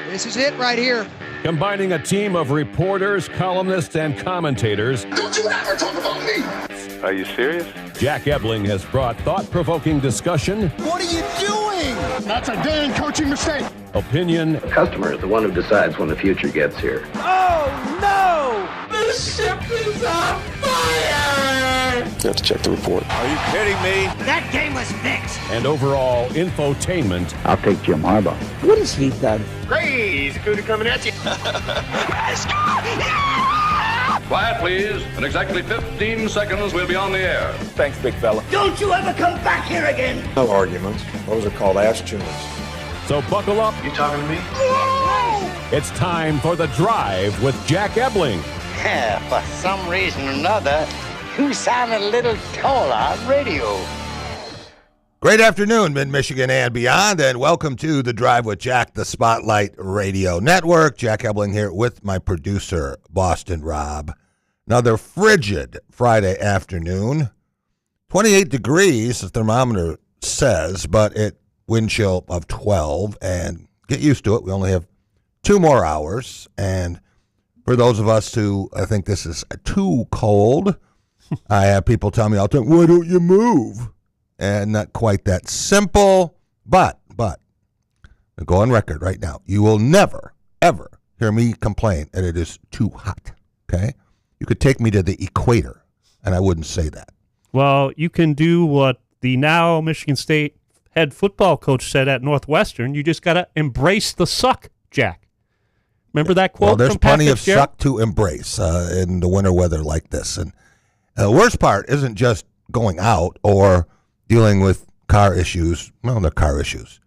This is it right here. Combining a team of reporters, columnists, and commentators. Don't you ever talk about me! Are you serious? Jack Ebling has brought thought-provoking discussion. What are you doing? That's a damn coaching mistake! Opinion. The customer is the one who decides when the future gets here. Oh, no! The ship is on fire! You have to check the report. Are you kidding me? That game was fixed. And overall infotainment. I'll take Jim Harbaugh. What has he done? Crazy Cooter coming at you. Quiet, please. In exactly 15 seconds, we'll be on the air. Thanks, big fella. Don't you ever come back here again. No arguments. Those are called ass tunes. So buckle up. You talking to me? It's time for The Drive with Jack Ebling. Yeah, for some reason or another, you sound a little taller on radio. Great afternoon, Mid-Michigan and beyond, and welcome to The Drive with Jack, the Spotlight Radio Network. Jack Ebling here with my producer, Boston Rob. Another frigid Friday afternoon. 28 degrees, the thermometer says, but it wind chill of 12, and get used to it. We only have 2 more hours, and for those of us who I think this is too cold, I have people tell me all the time, why don't you move? And not quite that simple, but I'll go on record right now. You will never, ever hear me complain that it is too hot, okay? You could take me to the equator, and I wouldn't say that. Well, you can do what the now Michigan State head football coach said at Northwestern. You just got to embrace the suck, Jack. Remember that quote Well, there's from Pat plenty of Fitzgerald? suck to embrace in the winter weather like this. And the worst part isn't just going out or dealing with car issues. Well, they're car issues.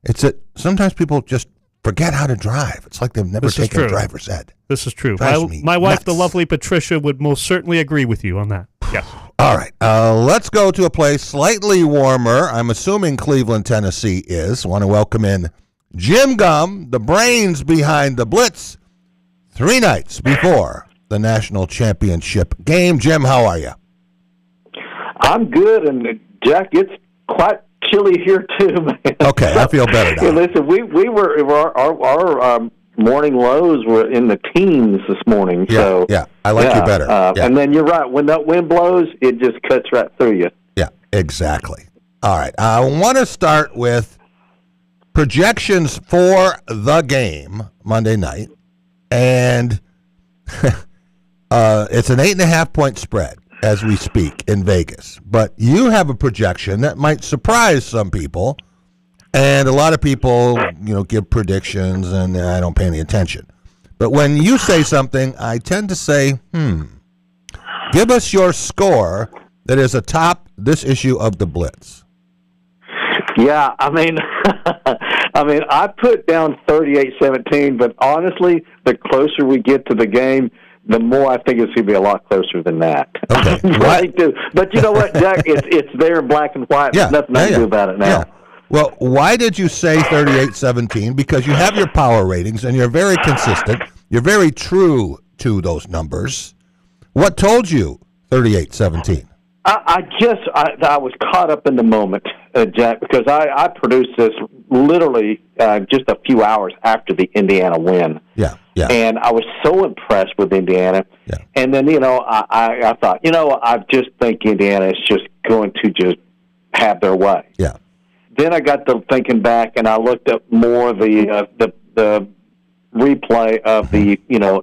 It's that sometimes people just forget how to drive. It's like they've never taken a driver's ed. This is true. Drives me My wife, nuts. the lovely Patricia, would most certainly agree with you on that. Yes. All right, let's go to a place slightly warmer. I'm assuming Cleveland, Tennessee is. I want to welcome in Jim Gum, the brains behind the Blitz, 3 nights before the national championship game. Jim, how are you? I'm good, and Jack, it's quite chilly here too, man. Okay, I feel better now. Hey, listen, we were our morning lows were in the teens this morning. Yeah, I like you better. And then you're right. When that wind blows, it just cuts right through you. Yeah, exactly. All right, I want to start with projections for the game Monday night, and it's an 8.5-point spread as we speak in Vegas. But you have a projection that might surprise some people, and a lot of people, give predictions, and I don't pay any attention. But when you say something, I tend to say, give us your score that is atop this issue of the Blitz. Yeah, I mean, I put down 38-17, but honestly, the closer we get to the game, the more I think it's going to be a lot closer than that. Okay. Right, too. But you know what, Jack? It's there in black and white. Yeah. There's nothing I can do about it now. Yeah. Well, why did you say 38-17? Because you have your power ratings, and you're very consistent. You're very true to those numbers. What told you 38-17? I was caught up in the moment, Jack, because I produced this literally just a few hours after the Indiana win. Yeah. And I was so impressed with Indiana. Yeah. And then, I thought, I just think Indiana is just going to just have their way. Yeah. Then I got to thinking back, and I looked up more of the replay of the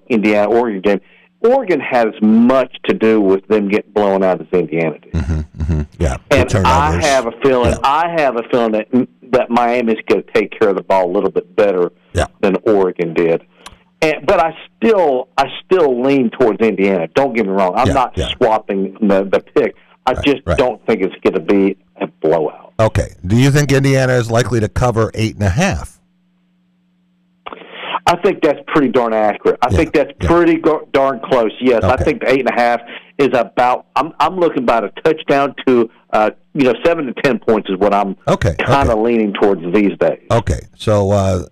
Indiana-Oregon game. Oregon has much to do with them getting blown out as Indiana did. Yeah, and I have a feeling. Yeah. I have a feeling that Miami's going to take care of the ball a little bit better than Oregon did. But I still lean towards Indiana. Don't get me wrong. I'm not swapping the pick. I just don't think it's going to be a blowout. Okay. Do you think Indiana is likely to cover 8.5? I think that's pretty darn accurate. I think that's pretty darn close. Yes, okay. I think the 8.5 is about. I'm looking about a touchdown to 7 to 10 points is what I'm kind of leaning towards these days. Okay, so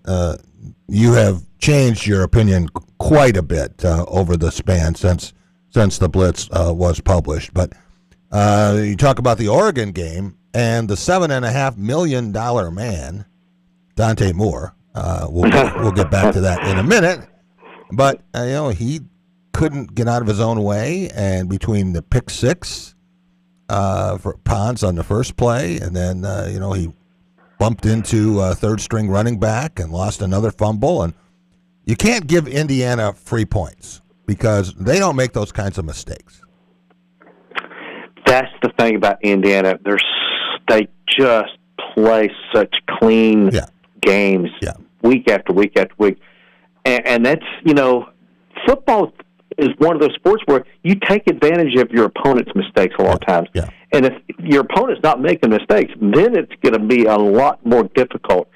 you have changed your opinion quite a bit over the span since the Blitz was published. But you talk about the Oregon game and the $7.5 million man, Dante Moore. We'll get back to that in a minute. But, he couldn't get out of his own way, and between the pick six for Pons on the first play, and then, he bumped into a third-string running back and lost another fumble. And you can't give Indiana free points because they don't make those kinds of mistakes. That's the thing about Indiana. They just play such clean games week after week after week. And that's, football is one of those sports where you take advantage of your opponent's mistakes a lot of times. Yeah. And if your opponent's not making mistakes, then it's going to be a lot more difficult.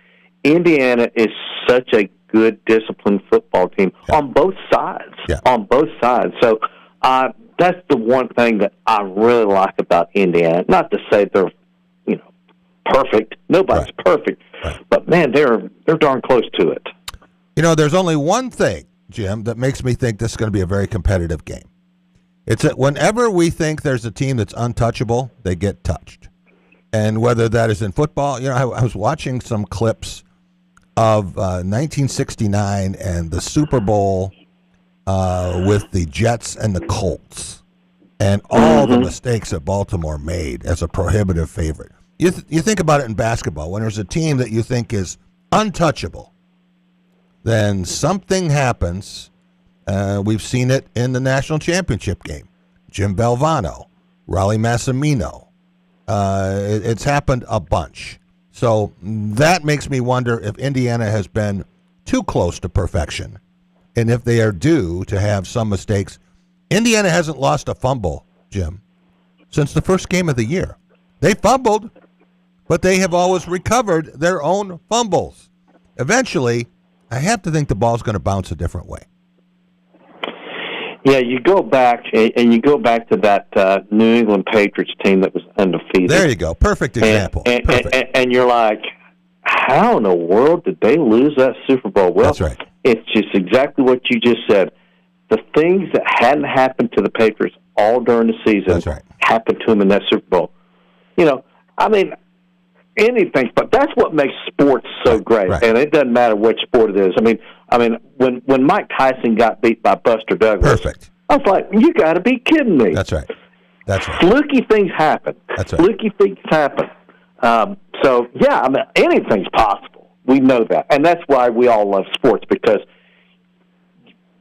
Indiana is such a good, disciplined football team on both sides. Yeah. On both sides. So that's the one thing that I really like about Indiana. Not to say they're, perfect. Nobody's perfect. Right. But, man, they're darn close to it. There's only one thing, Jim, that makes me think this is going to be a very competitive game. It's that whenever we think there's a team that's untouchable, they get touched. And whether that is in football, I was watching some clips of 1969 and the Super Bowl with the Jets and the Colts, and all the mistakes that Baltimore made as a prohibitive favorite. You think about it in basketball. When there's a team that you think is untouchable, then something happens. We've seen it in the national championship game. Jim Valvano, Raleigh Massimino. It's happened a bunch. So that makes me wonder if Indiana has been too close to perfection, and if they are due to have some mistakes. Indiana hasn't lost a fumble, Jim, since the first game of the year. They fumbled, but they have always recovered their own fumbles. Eventually, I have to think the ball's going to bounce a different way. Yeah, you go back and you go back to that New England Patriots team that was undefeated. There you go. Perfect example. And you're like, how in the world did they lose that Super Bowl? Well, that's right. It's just exactly what you just said. The things that hadn't happened to the Patriots all during the season happened to them in that Super Bowl. Anything, but that's what makes sports so great. Right. And it doesn't matter which sport it is. I mean, when Mike Tyson got beat by Buster Douglas, I was like, you got to be kidding me. That's right. Fluky things happen. That's right. Fluky things happen. Anything's possible. We know that, and that's why we all love sports, because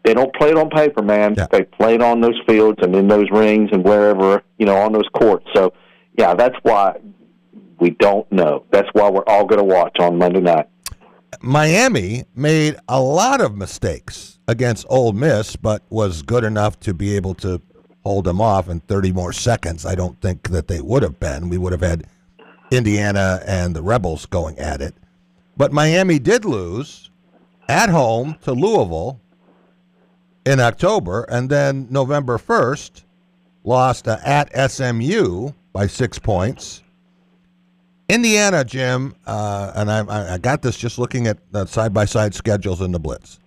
they don't play it on paper, man. Yeah. They play it on those fields and in those rings and wherever, on those courts. So, yeah, that's why we don't know. That's why we're all going to watch on Monday night. Miami made a lot of mistakes against Ole Miss, but was good enough to be able to hold them off in 30 more seconds. I don't think that they would have been. We would have had Indiana and the Rebels going at it. But Miami did lose at home to Louisville in October, and then November 1st lost at SMU by 6 points. Indiana, Jim, and I got this just looking at the side-by-side schedules in the Blitz.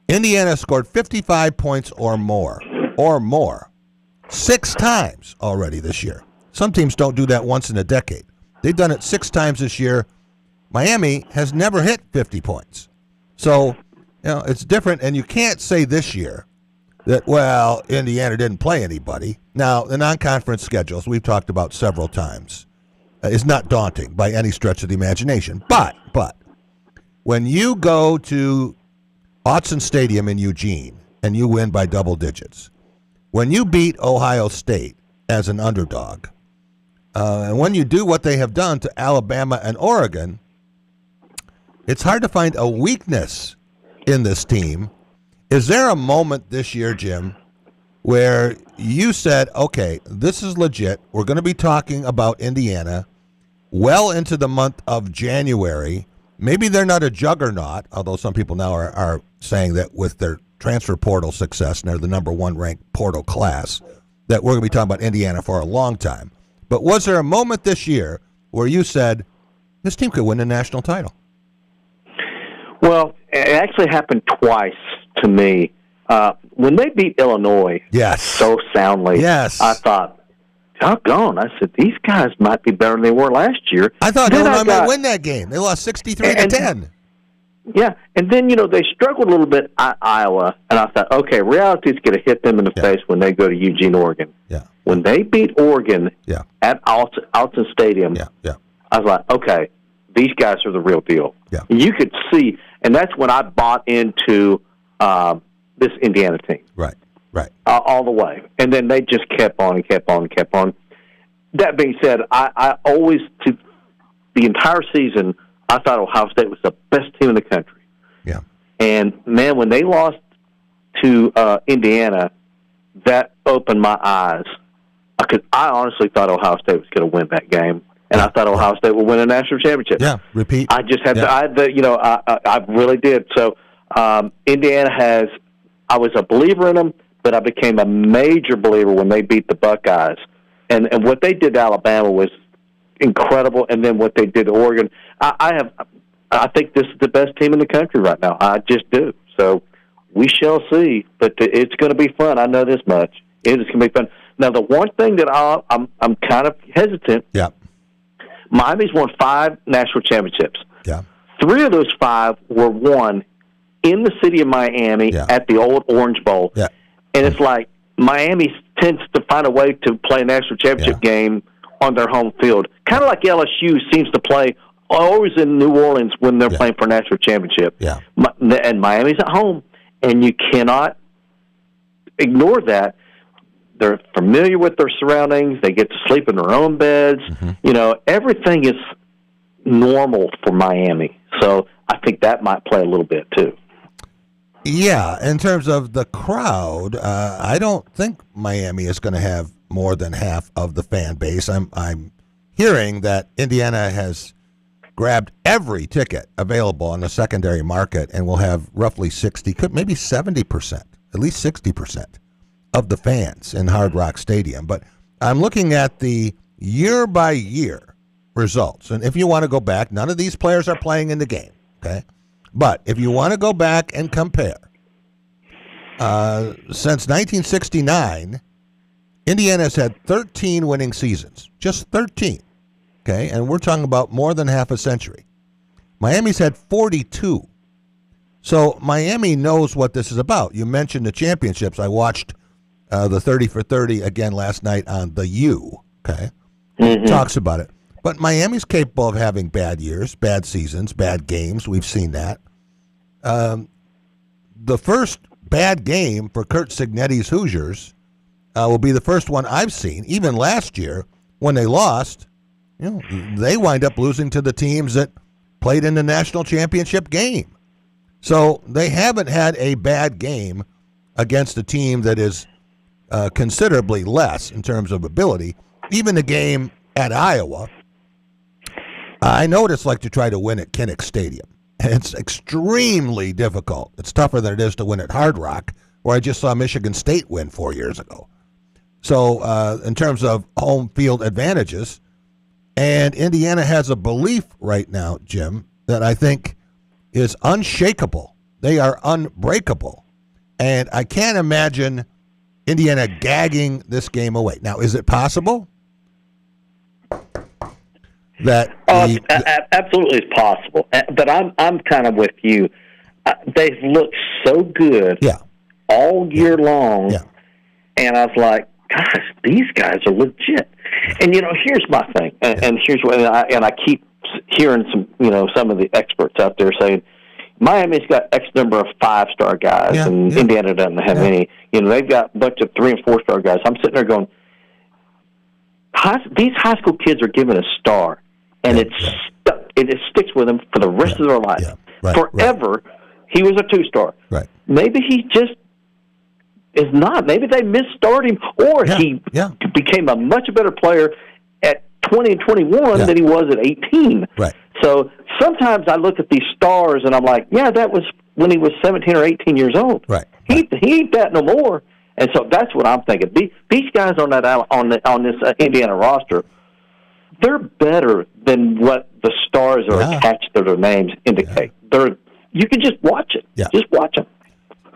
Indiana scored 55 points or more, 6 times already this year. Some teams don't do that once in a decade. They've done it 6 times this year. Miami has never hit 50 points. So, it's different, and you can't say this year that, Indiana didn't play anybody. Now, the non-conference schedules we've talked about several times is not daunting by any stretch of the imagination. But when you go to Autzen Stadium in Eugene and you win by double digits, when you beat Ohio State as an underdog, and when you do what they have done to Alabama and Oregon, it's hard to find a weakness in this team. Is there a moment this year, Jim, where you said, okay, this is legit. We're going to be talking about Indiana well into the month of January. Maybe they're not a juggernaut, although some people now are saying that with their transfer portal success, and they're the number 1 ranked portal class, that we're going to be talking about Indiana for a long time. But was there a moment this year where you said, this team could win a national title? Well, it actually happened twice to me. When they beat Illinois so soundly, I thought, doggone, I said, these guys might be better than they were last year. I thought Illinois might win that game. They lost 63-10. Yeah, and then, they struggled a little bit at Iowa, and I thought, okay, reality's going to hit them in the face when they go to Eugene, Oregon. Yeah. When they beat Oregon at Alton Stadium, I was like, okay, these guys are the real deal. Yeah. You could see, and that's when I bought into this Indiana team. Right. All the way. And then they just kept on and kept on and kept on. That being said, I always, the entire season, I thought Ohio State was the best team in the country. Yeah. And, man, when they lost to Indiana, that opened my eyes. I honestly thought Ohio State was going to win that game, and I thought Ohio State would win a national championship. Yeah, repeat. I just had I really did. So Indiana has – I was a believer in them, but I became a major believer when they beat the Buckeyes. And what they did to Alabama was incredible, and then what they did to Oregon. I think this is the best team in the country right now. I just do. So we shall see, but it's going to be fun. I know this much. It is going to be fun. Now, the one thing that I'm kind of hesitant. Yeah. Miami's won 5 national championships. Yeah. 3 of those 5 were won in the city of Miami at the old Orange Bowl. Yeah. And it's like Miami tends to find a way to play a national championship game on their home field. Kind of like LSU seems to play always in New Orleans when they're playing for a national championship. Yeah. And Miami's at home, and you cannot ignore that. They're familiar with their surroundings. They get to sleep in their own beds. Mm-hmm. Everything is normal for Miami. So I think that might play a little bit too. Yeah, in terms of the crowd, I don't think Miami is going to have more than half of the fan base. I'm hearing that Indiana has grabbed every ticket available on the secondary market and will have roughly 60, maybe 70%, at least 60% of the fans in Hard Rock Stadium. But I'm looking at the year-by-year results. And if you want to go back, none of these players are playing in the game, okay? But if you want to go back and compare, since 1969, Indiana has had 13 winning seasons, just 13, okay? And we're talking about more than half a century. Miami's had 42. So Miami knows what this is about. You mentioned the championships. I watched the 30 for 30 again last night on the U, okay? Mm-hmm. Talks about it. But Miami's capable of having bad years, bad seasons, bad games. We've seen that. The first bad game for Curt Cignetti's Hoosiers will be the first one I've seen. Even last year, when they lost, they wind up losing to the teams that played in the national championship game. So they haven't had a bad game against a team that is considerably less in terms of ability. Even the game at Iowa, I know what it's like to try to win at Kinnick Stadium. It's extremely difficult. It's tougher than it is to win at Hard Rock, where I just saw Michigan State win 4 years ago. So in terms of home field advantages, and Indiana has a belief right now, Jim, that I think is unshakable. They are unbreakable. And I can't imagine Indiana gagging this game away. Now, is it possible that absolutely it's possible? But I'm kind of with you. They've looked so good all year long, and I was like, gosh, these guys are legit. And here's my thing, and here's what, and I keep hearing some of the experts out there saying Miami's got X number of 5-star guys, and Indiana doesn't have any. They've got a bunch of 3- and 4-star guys. I'm sitting there going, these high school kids are given a star, and it sticks with them for the rest of their life. Forever, he was a 2-star. Right. Maybe he just is not. Maybe they misstarred him, or he became a much better player at 20 and 21 than he was at 18. Right. So sometimes I look at these stars and I'm like, that was when he was 17 or 18 years old. Right. He ain't that no more. And so that's what I'm thinking. These guys on this Indiana roster, they're better than what the stars are attached to their names indicate. You can just watch it. Yeah. Just watch them.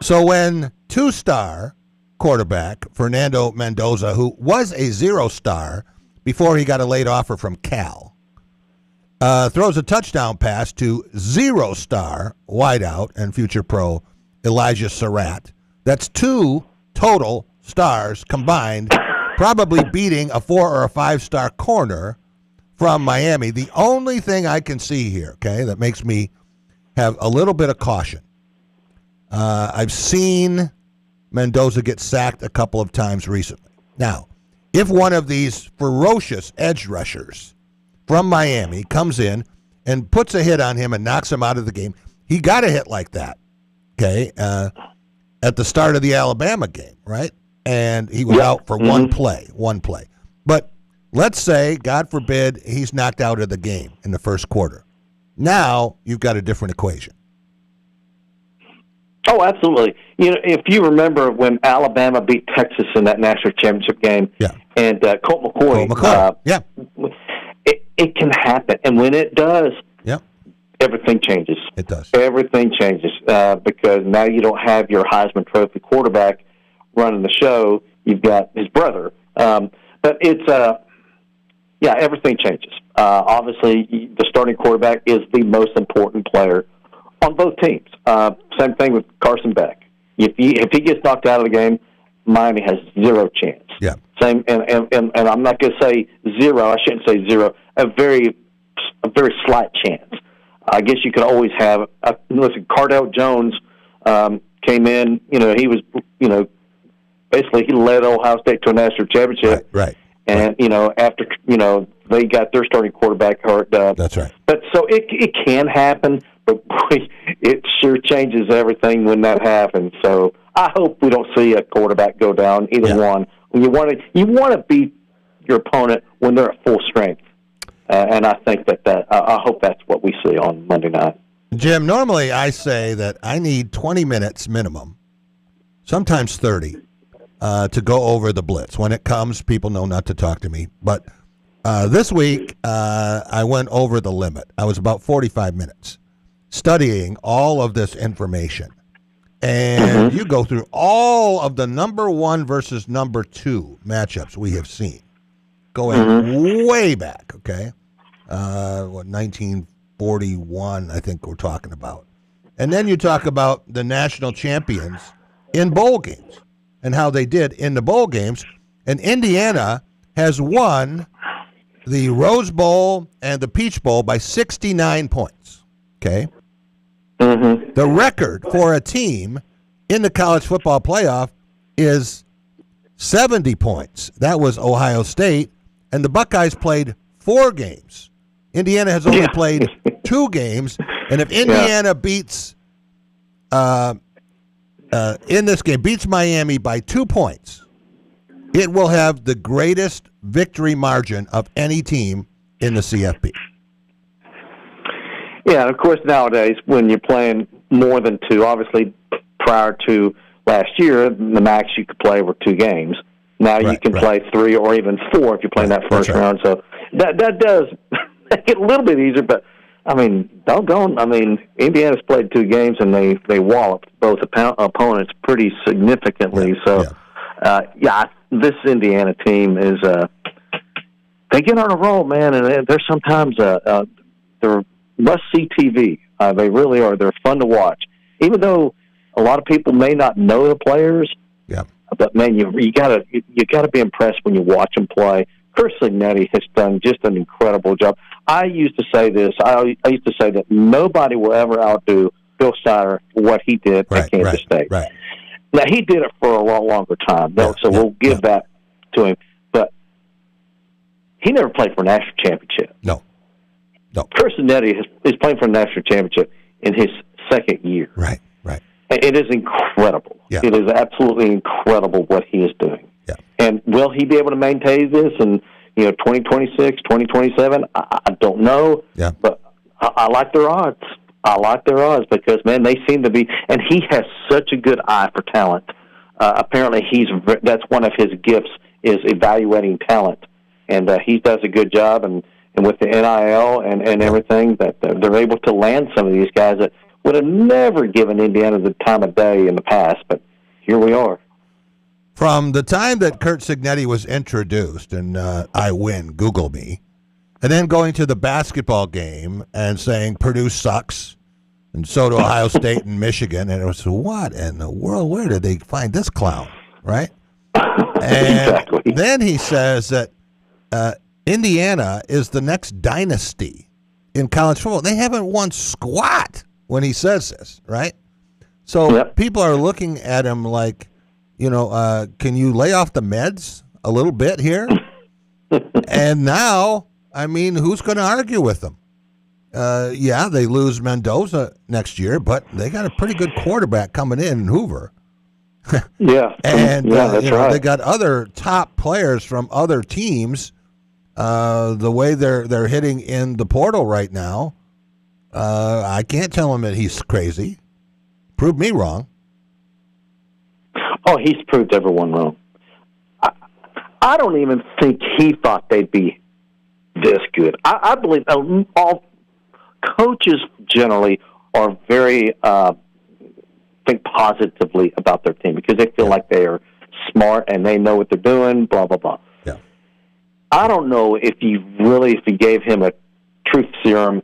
So when 2-star quarterback Fernando Mendoza, who was a 0-star before he got a late offer from Cal, throws a touchdown pass to 0-star wideout and future pro Elijah Surratt. That's 2 total stars combined, probably beating a 4 or a 5-star corner from Miami. The only thing I can see here, okay, that makes me have a little bit of caution. I've seen Mendoza get sacked a couple of times recently. Now, if one of these ferocious edge rushers from Miami comes in and puts a hit on him and knocks him out of the game, he got a hit like that, okay, at the start of the Alabama game, right? And he was out for one play. But let's say, God forbid, he's knocked out of the game in the first quarter. Now you've got a different equation. Oh, absolutely. You know, if you remember when Alabama beat Texas in that national championship game, and Colt McCoy, it can happen, and when it does, everything changes. It does. Everything changes because now you don't have your Heisman Trophy quarterback running the show. You've got his brother, but it's everything changes. Obviously, the starting quarterback is the most important player on both teams. Same thing with Carson Beck. If he gets knocked out of the game, Miami has zero chance. Yeah. Same, and I'm not going to say zero. I shouldn't say zero. A very slight chance. I guess you could always have. Listen, Cardale Jones came in. You know, he was. You know, basically he led Ohio State to a national championship. Right. And after they got their starting quarterback hurt. That's right. But so it can happen, but boy, it sure changes everything when that happens. So I hope we don't see a quarterback go down, either one. You want to beat your opponent when they're at full strength, and I think that I hope that's what we see on Monday night. Jim, normally I say that I need 20 minutes minimum, sometimes 30, to go over the blitz. When it comes, people know not to talk to me. But this week, I went over the limit. I was about 45 minutes studying all of this information. And you go through all of the number 1 versus number 2 matchups we have seen, going way back, okay? 1941, I think we're talking about. And then you talk about the national champions in bowl games and how they did in the bowl games. And Indiana has won the Rose Bowl and the Peach Bowl by 69 points, okay? The record for a team in the college football playoff is 70 points. That was Ohio State, and the Buckeyes played 4 games. Indiana has only played 2 games, and if Indiana beats in this game, beats Miami by 2 points, it will have the greatest victory margin of any team in the CFP. Yeah, and of course, nowadays, when you're playing more than 2, obviously, prior to last year, the max you could play were 2 games. Now you can play 3 or even 4 if you're playing that first round. So that does make it a little bit easier, but, I mean, doggone. I mean, Indiana's played 2 games, and they walloped both opponents pretty significantly. This Indiana team is they get on a roll, man, and they're sometimes they're must-see TV. They really are. They're fun to watch, even though a lot of people may not know the players. Yeah. But man, you gotta be impressed when you watch them play. Chris Signetti has done just an incredible job. I used to say this. I used to say that nobody will ever outdo Bill Snyder for what he did at Kansas State. Right. Now he did it for a lot longer time, though, so we'll give that to him. But he never played for a national championship. No. Chris Signetti is playing for a national championship in his second year. Right. It is incredible. Yeah. It is absolutely incredible what he is doing. Yeah. And will he be able to maintain this in 2026, 2027? I don't know. Yeah. But I like their odds. I like their odds because, man, they seem to be – and he has such a good eye for talent. Apparently that's one of his gifts is evaluating talent. And he does a good job. And with the NIL and everything, that they're able to land some of these guys that would have never given Indiana the time of day in the past, but here we are. From the time that Curt Signetti was introduced, and I win, Google me, and then going to the basketball game and saying Purdue sucks, and so do Ohio State and Michigan. And it was, what in the world? Where did they find this clown, right? And exactly. Then he says that Indiana is the next dynasty in college football. They haven't won squat when he says this, right? So people are looking at him like, can you lay off the meds a little bit here? And now, I mean, who's going to argue with them? They lose Mendoza next year, but they got a pretty good quarterback coming in Hoover. And that's right. They got other top players from other teams. The way they're hitting in the portal right now, I can't tell him that he's crazy. Prove me wrong. Oh, he's proved everyone wrong. I don't even think he thought they'd be this good. I believe all coaches generally are very think positively about their team because they feel like they are smart and they know what they're doing, blah, blah, blah. Yeah. I don't know if you gave him a truth serum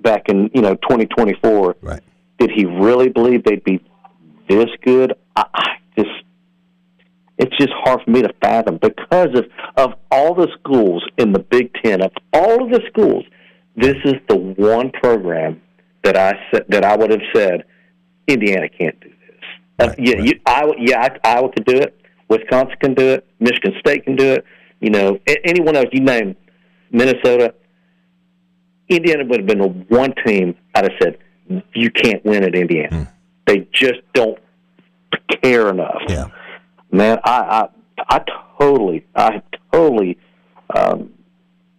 back in 2024, right? Did he really believe they'd be this good? It's just hard for me to fathom because of all the schools in the Big Ten. Of all of the schools, this is the one program that I would have said Indiana can't do this. Right. Iowa could do it. Wisconsin can do it. Michigan State can do it. Anyone else you name, Minnesota, Indiana would have been the one team I'd have said you can't win at Indiana. They just don't care enough. Yeah. Man, I totally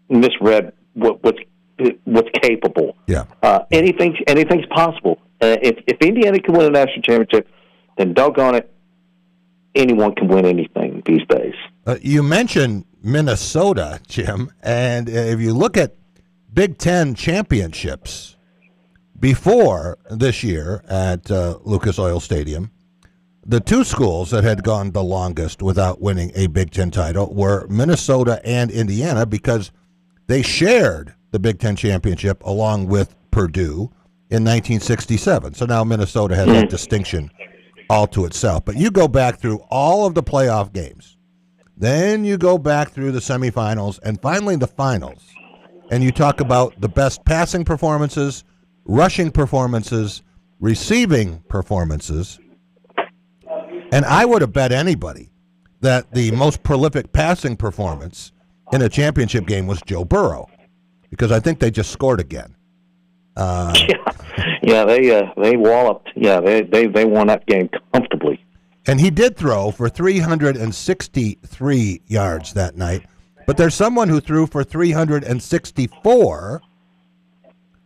misread what's capable. Yeah. Anything's possible. If Indiana can win a national championship, then doggone it, anyone can win anything these days. You mentioned Minnesota, Jim, and if you look at Big Ten championships before this year at Lucas Oil Stadium, the two schools that had gone the longest without winning a Big Ten title were Minnesota and Indiana because they shared the Big Ten championship along with Purdue in 1967. So now Minnesota has that distinction all to itself. But you go back through all of the playoff games, then you go back through the semifinals, and finally the finals, and you talk about the best passing performances, rushing performances, receiving performances. And I would have bet anybody that the most prolific passing performance in a championship game was Joe Burrow, because I think they just scored again. They walloped. Yeah, they won that game comfortably. And he did throw for 363 yards that night, but there's someone who threw for 364.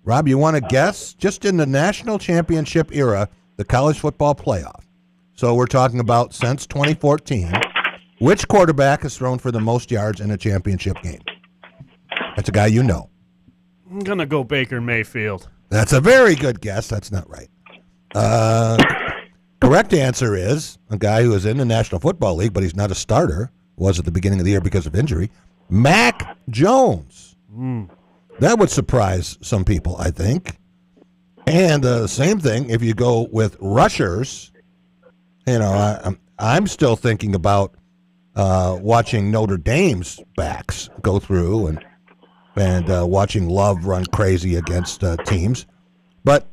Rob, you want to guess? Just in the national championship era, the college football playoff. So we're talking about since 2014. Which quarterback has thrown for the most yards in a championship game? That's a guy you know. I'm going to go Baker Mayfield. That's a very good guess. That's not right. Correct answer is a guy who is in the National Football League, but he's not a starter. Was at the beginning of the year because of injury. Mac Jones. That would surprise some people, I think. And the same thing if you go with rushers. I'm still thinking about watching Notre Dame's backs go through and watching Love run crazy against teams. But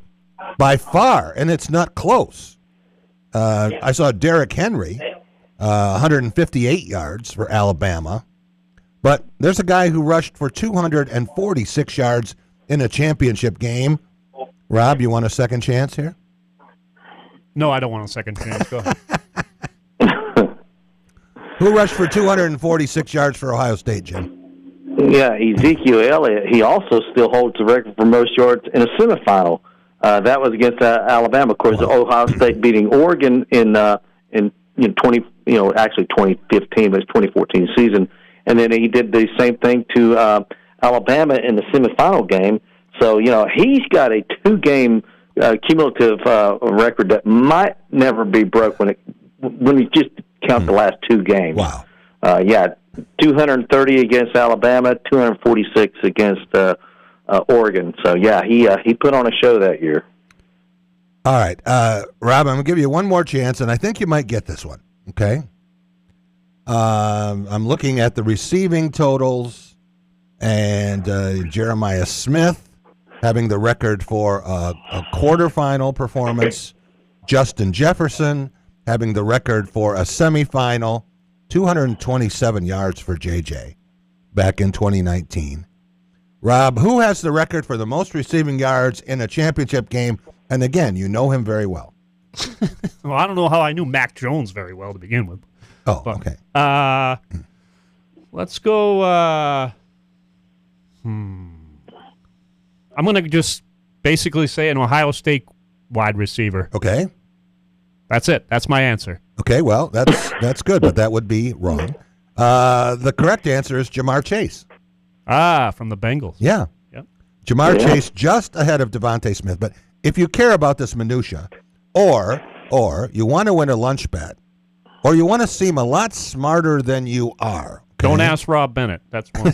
by far, and it's not close, I saw Derrick Henry, 158 yards for Alabama. But there's a guy who rushed for 246 yards in a championship game. Rob, you want a second chance here? No, I don't want a second chance. Go ahead. Who rushed for 246 yards for Ohio State, Jim? Yeah, Ezekiel Elliott. He also still holds the record for most yards in a semifinal. That was against Alabama. Of course, Ohio State beating Oregon in 2015, but it's 2014 season. And then he did the same thing to Alabama in the semifinal game. So, he's got a two-game cumulative record that might never be broke when you just count the last two games. Wow. 230 against Alabama, 246 against Oregon. So, yeah, he put on a show that year. All right. Rob, I'm going to give you one more chance, and I think you might get this one, okay? I'm looking at the receiving totals, and Jeremiah Smith having the record for a quarterfinal performance. Justin Jefferson having the record for a semifinal. 227 yards for JJ back in 2019. Rob, who has the record for the most receiving yards in a championship game? And again, you know him very well. Well, I don't know how I knew Mac Jones very well to begin with. Oh, but, okay. Let's go. I'm going to just basically say an Ohio State wide receiver. Okay. That's it. That's my answer. Okay, well, that's good, but that would be wrong. The correct answer is Jamar Chase. From the Bengals. Yeah. Yep. Jamar Chase just ahead of Devontae Smith. But if you care about this minutia, or you want to win a lunch bet, or you want to seem a lot smarter than you are. Okay? Don't ask Rob Bennett. That's one.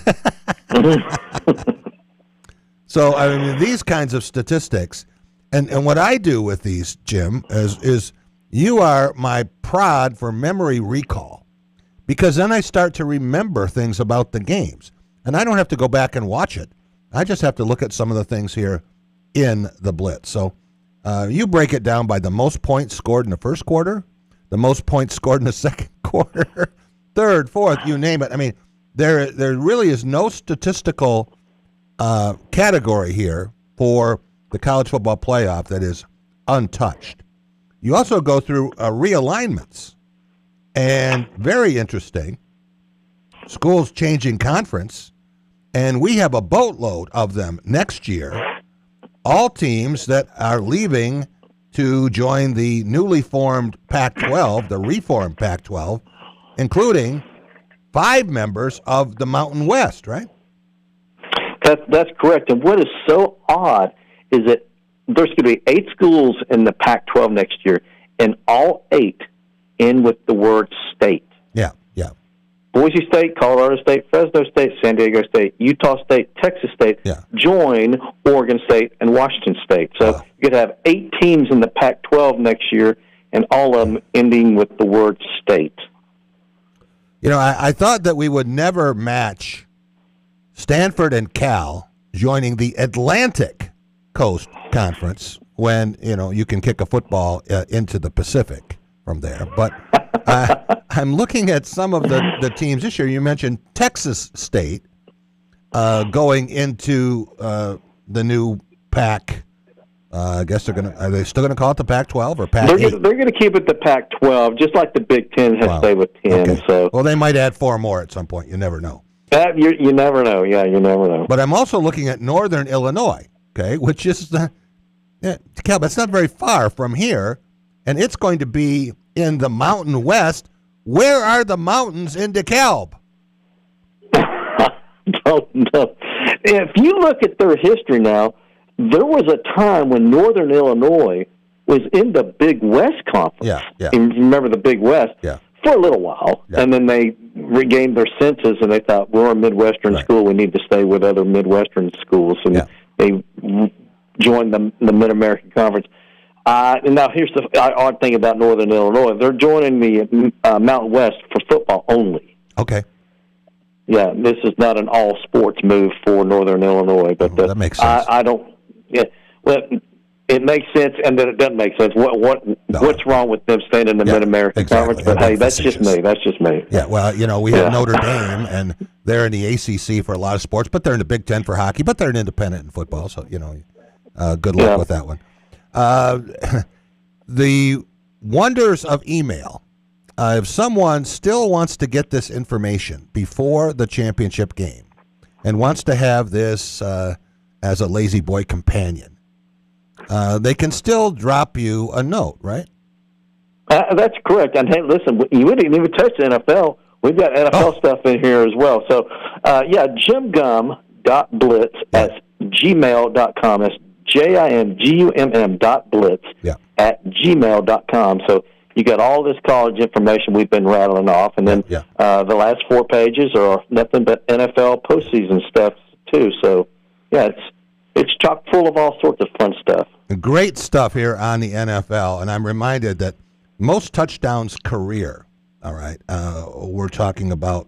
So, I mean, these kinds of statistics, and what I do with these, Jim, is you are my prod for memory recall, because then I start to remember things about the games. And I don't have to go back and watch it. I just have to look at some of the things here in the Blitz. So you break it down by the most points scored in the first quarter, the most points scored in the second quarter, third, fourth, you name it. I mean, there really is no statistical category here for the college football playoff that is untouched. You also go through realignments, and very interesting, schools changing conference, and we have a boatload of them next year, all teams that are leaving to join the newly formed Pac-12, the reformed Pac-12, including 5 members of the Mountain West, right? That's correct. And what is so odd is that there's going to be 8 schools in the Pac-12 next year, and all 8 end with the word state. Yeah. Boise State, Colorado State, Fresno State, San Diego State, Utah State, Texas State join Oregon State and Washington State. So you could have 8 teams in the Pac-12 next year, and all of them ending with the word state. You know, I thought that we would never match Stanford and Cal joining the Atlantic Coast Conference when, you know, you can kick a football into the Pacific from there. But I'm looking at some of the teams this year. You mentioned Texas State going into the new Pac. I guess are they still gonna call it the Pac-12 or Pac-8? They're gonna keep it the Pac-12, just like the Big Ten has stayed with 10. Okay. So well, they might add 4 more at some point. You never know. You never know. Yeah, you never know. But I'm also looking at Northern Illinois, okay, which is Cal. That's not very far from here, and it's going to be in the Mountain West. Where are the mountains in DeKalb? Don't know. If you look at their history now, there was a time when Northern Illinois was in the Big West Conference. Yeah. And remember the Big West? Yeah. For a little while. Yeah. And then they regained their senses, and they thought, we're a Midwestern school. We need to stay with other Midwestern schools. And they joined the Mid-American Conference. And now here's the odd thing about Northern Illinois. They're joining the Mountain West for football only. Okay. Yeah, this is not an all-sports move for Northern Illinois. But that makes sense. I don't... Yeah, well, it makes sense, and then it doesn't make sense. What's wrong with them staying in the Mid-American Conference? But, hey, that's just me. Yeah, well, you know, we have Notre Dame, and they're in the ACC for a lot of sports, but they're in the Big Ten for hockey, but they're an independent in football, so, you know, good luck with that one. The wonders of email. If someone still wants to get this information before the championship game and wants to have this as a lazy boy companion, they can still drop you a note, right? That's correct. And hey, listen, you didn't even touch the NFL. We've got NFL stuff in here as well. So, jimgum.blitz at gmail.com. That's JIMGUMM.blitz at gmail.com. So You got all this college information we've been rattling off, and then the last 4 pages are nothing but NFL postseason stuff too. So, yeah, it's chock full of all sorts of fun stuff. Great stuff here on the NFL, and I'm reminded that most touchdowns career. All right, we're talking about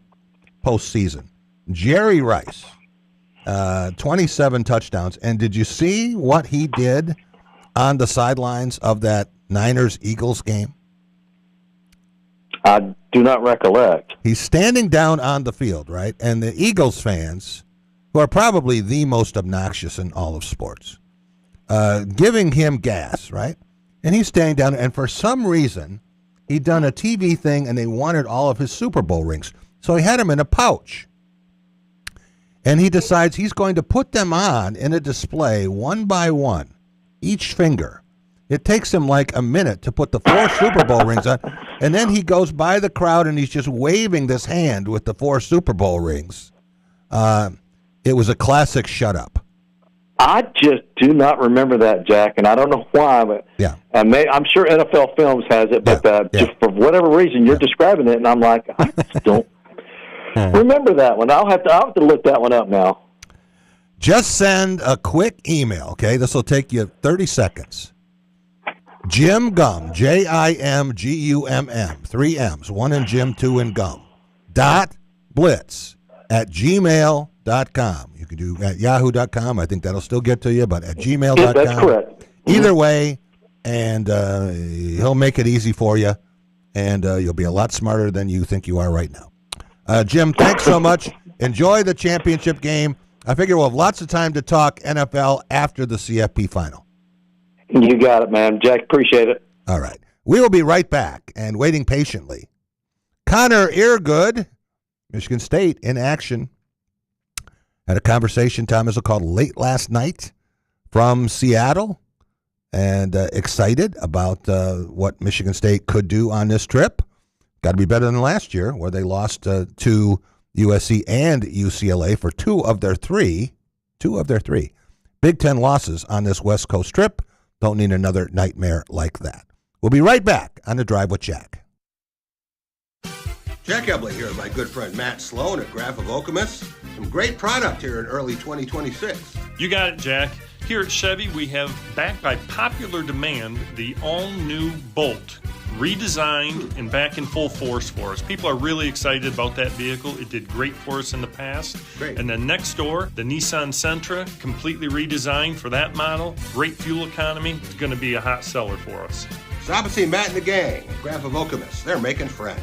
postseason. Jerry Rice, 27 touchdowns, and did you see what he did on the sidelines of that Niners-Eagles game? I do not recollect. He's standing down on the field, right? And the Eagles fans, who are probably the most obnoxious in all of sports, giving him gas, right? And he's standing down, and for some reason, he'd done a TV thing, and they wanted all of his Super Bowl rings. So he had them in a pouch. And he decides he's going to put them on in a display one by one, each finger. It takes him like a minute to put the 4 Super Bowl rings on, and then he goes by the crowd and he's just waving this hand with the 4 Super Bowl rings. It was a classic shut up. I just do not remember that, Jack, and I don't know why, but I'm sure NFL Films has it, but just for whatever reason, you're describing it, and I'm like, I just don't remember that one. I'll have to look that one up now. Just send a quick email, okay? This will take you 30 seconds. Jim Gum, JIMGUMM, 3 M's, 1 in Jim, 2 in Gum, .blitz@gmail.com. You can do at yahoo.com. I think that'll still get to you, but at gmail.com. Yeah, that's correct. Either way, and he'll make it easy for you, and you'll be a lot smarter than you think you are right now. Jim, thanks so much. Enjoy the championship game. I figure we'll have lots of time to talk NFL after the CFP final. You got it, man. Jack, appreciate it. All right. We will be right back and waiting patiently. Connor Eargood, Michigan State in action. Had a conversation, Tom Izzo, called late last night from Seattle, and excited about what Michigan State could do on this trip. Got to be better than last year, where they lost to USC and UCLA for two of their three Big Ten losses on this West Coast trip. Don't need another nightmare like that. We'll be right back on The Drive with Jack. Jack Ebling here with my good friend Matt Sloan at Graph of Okemos. Some great product here in early 2026. You got it, Jack. Here at Chevy, we have, backed by popular demand, the all-new Bolt. Redesigned and back in full force for us. People are really excited about that vehicle. It did great for us in the past. Great. And then next door, the Nissan Sentra, completely redesigned for that model. Great fuel economy. It's going to be a hot seller for us. Stop and see Matt and the gang at Graph of Okemos. They're making friends.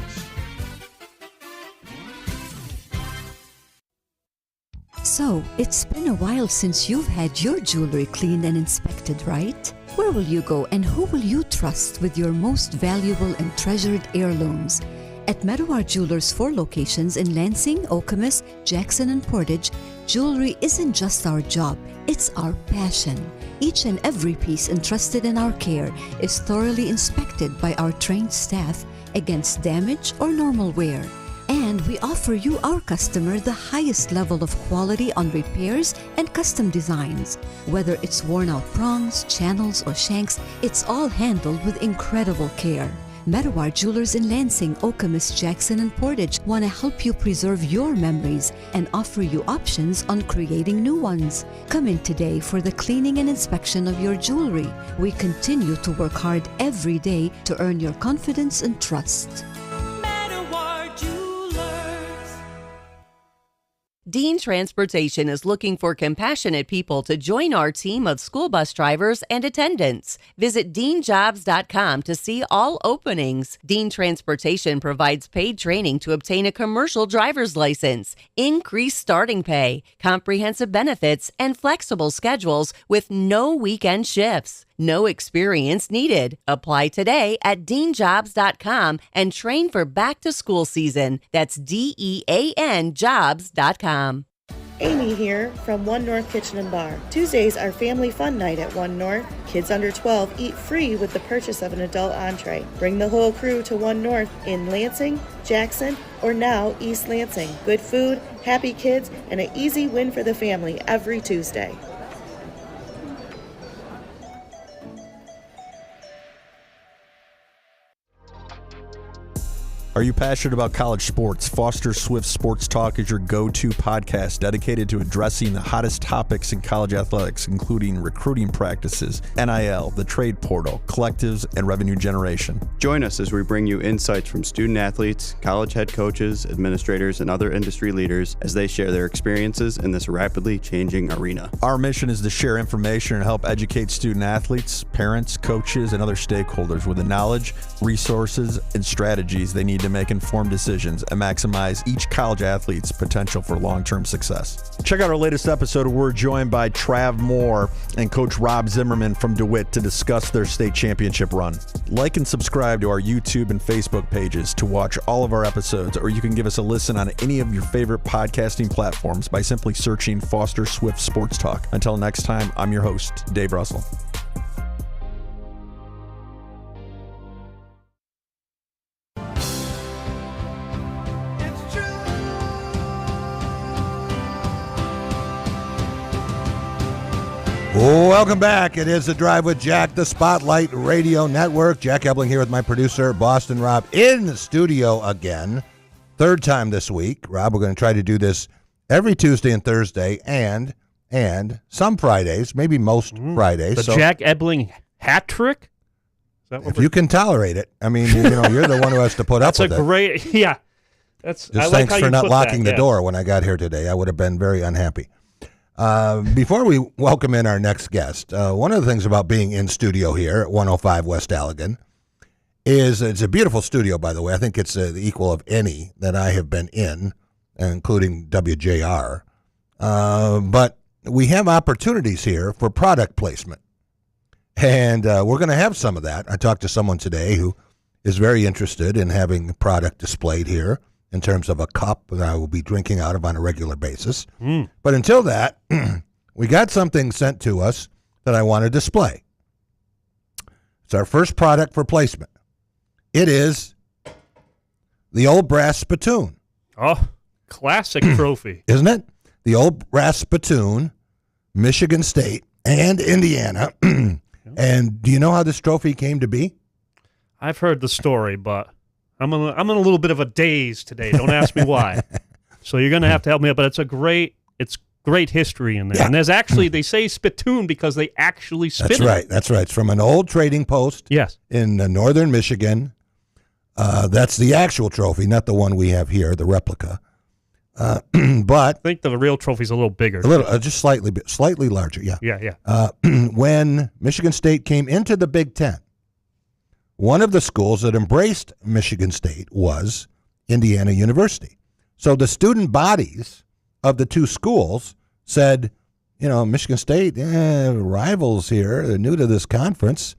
So, it's been a while since you've had your jewelry cleaned and inspected, right? Where will you go and who will you trust with your most valuable and treasured heirlooms? At Meadowar Jewelers' 4 locations in Lansing, Okemos, Jackson, and Portage, jewelry isn't just our job, it's our passion. Each and every piece entrusted in our care is thoroughly inspected by our trained staff against damage or normal wear. And we offer you, our customer, the highest level of quality on repairs and custom designs. Whether it's worn out prongs, channels, or shanks, it's all handled with incredible care. Meadowar Jewelers in Lansing, Okemos, Jackson, and Portage want to help you preserve your memories and offer you options on creating new ones. Come in today for the cleaning and inspection of your jewelry. We continue to work hard every day to earn your confidence and trust. Dean Transportation is looking for compassionate people to join our team of school bus drivers and attendants. Visit deanjobs.com to see all openings. Dean Transportation provides paid training to obtain a commercial driver's license, increased starting pay, comprehensive benefits, and flexible schedules with no weekend shifts. No experience needed. Apply today at deanjobs.com and train for back-to-school season. That's DEAN jobs.com. Amy here from One North Kitchen and Bar. Tuesdays are family fun night at One North. Kids under 12 eat free with the purchase of an adult entree. Bring the whole crew to One North in Lansing, Jackson, or now East Lansing. Good food, happy kids, and an easy win for the family every Tuesday. Are you passionate about college sports? Foster Swift Sports Talk is your go-to podcast dedicated to addressing the hottest topics in college athletics, including recruiting practices, NIL, the trade portal, collectives, and revenue generation. Join us as we bring you insights from student athletes, college head coaches, administrators, and other industry leaders as they share their experiences in this rapidly changing arena. Our mission is to share information and help educate student athletes, parents, coaches, and other stakeholders with the knowledge, resources, and strategies they need to make informed decisions and maximize each college athlete's potential for long-term success. Check out our latest episode where we're joined by Trav Moore and Coach Rob Zimmerman from DeWitt to discuss their state championship run. Like and subscribe to our YouTube and Facebook pages to watch all of our episodes, or you can give us a listen on any of your favorite podcasting platforms by simply searching Foster Swift Sports Talk. Until next time, I'm your host, Dave Russell. Welcome back. It is The Drive with Jack, the Spotlight Radio Network. Jack Ebling here with my producer, Boston Rob, in the studio again. Third time this week. Rob, we're going to try to do this every Tuesday and Thursday and some Fridays, maybe most Fridays. The Jack Ebling hat trick? Is that what if you can tolerate it. I mean, you're the one who has to put up with it. That's a great, yeah. Just thanks for not locking the door when I got here today. I would have been very unhappy. Before we welcome in our next guest, one of the things about being in studio here at 105 West Allegan is it's a beautiful studio, by the way. I think it's the equal of any that I have been in, including WJR. But we have opportunities here for product placement, and we're going to have some of that. I talked to someone today who is very interested in having product displayed here in terms of a cup that I will be drinking out of on a regular basis. But until that, we got something sent to us that I want to display. It's our first product for placement. It is the old brass spittoon. Oh, classic trophy. Isn't it? The old brass spittoon, Michigan State and Indiana. And do you know how this trophy came to be? I've heard the story, but I'm in a little bit of a daze today. Don't ask me why. So you're going to have to help me out. But it's great history in there. Yeah. And there's actually, they say spittoon because they actually spit That's it. right. That's right. It's from an old trading post. Yes. In northern Michigan. That's the actual trophy, not the one we have here, the replica. But I think the real trophy's a little bigger. A little, just slightly larger. Yeah. Yeah. When Michigan State came into the Big Ten, one of the schools that embraced Michigan State was Indiana University. So the student bodies of the two schools said, Michigan State, rivals here. They're new to this conference.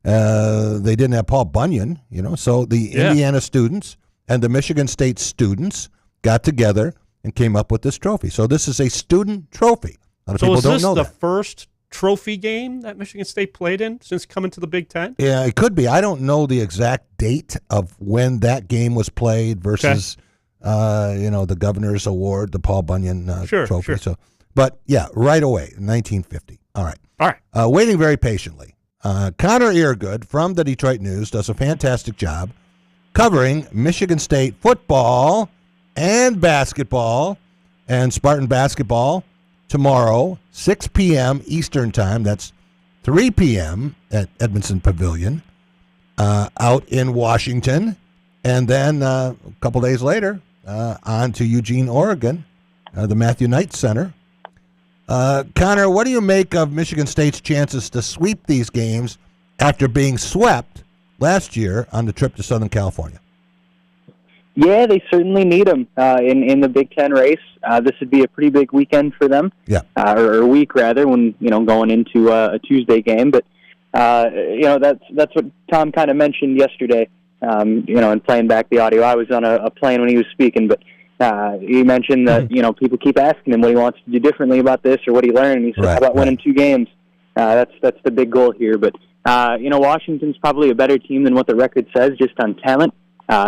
They didn't have Paul Bunyan, So the Indiana students and the Michigan State students got together and came up with this trophy. So this is a student trophy. A lot of people don't know that. So is this the first trophy game that Michigan State played in since coming to the Big Ten? Yeah, it could be. I don't know the exact date of when that game was played versus, the Governor's Award, the Paul Bunyan trophy. Sure. So, but yeah, right away, 1950. All right. Waiting very patiently. Connor Eargood from the Detroit News does a fantastic job covering Michigan State football and basketball and Spartan basketball tomorrow, 6 p.m. Eastern Time. That's 3 p.m. at Edmondson Pavilion out in Washington. And then a couple days later, on to Eugene, Oregon, the Matthew Knight Center. Connor, what do you make of Michigan State's chances to sweep these games after being swept last year on the trip to Southern California? Yeah, they certainly need them in the Big Ten race. This would be a pretty big weekend for them. Yeah, or week rather, when going into a Tuesday game. But that's what Tom kind of mentioned yesterday. And playing back the audio, I was on a plane when he was speaking, but he mentioned that people keep asking him what he wants to do differently about this or what he learned. He said, "How about winning 2 games?" That's the big goal here. But Washington's probably a better team than what the record says, just on talent.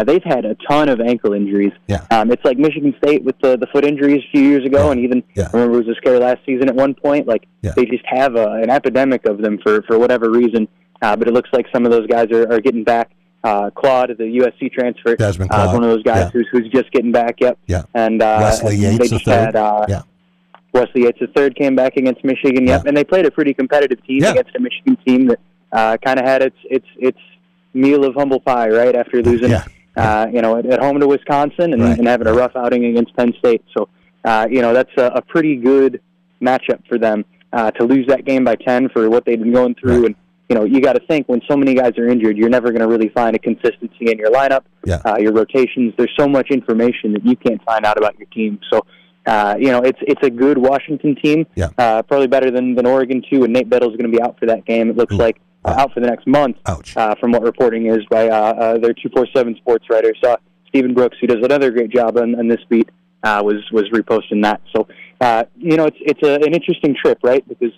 They've had a ton of ankle injuries. Yeah. It's like Michigan State with the foot injuries a few years ago, and even remember it was a scare last season at one point. They just have an epidemic of them for whatever reason. But it looks like some of those guys are getting back. Claude, the USC transfer, Desmond Claude, one of those guys who's just getting back. Yep. Yeah. And Wesley Yates, they just the third. had Wesley Yates, the third, came back against Michigan. Yep. And they played a pretty competitive team against a Michigan team that kind of had its meal of humble pie right after losing, at home to Wisconsin and having a rough outing against Penn State. So, that's a pretty good matchup for them to lose that game by 10 for what they've been going through. And you got to think when so many guys are injured, you're never going to really find a consistency in your lineup, your rotations. There's so much information that you can't find out about your team. So, it's a good Washington team, probably better than Oregon too. And Nate Biddle's going to be out for that game. It looks like out for the next month. From what reporting is by their 247 sports writer. Stephen Brooks, who does another great job on this beat, was reposting that. So, it's an interesting trip, right? Because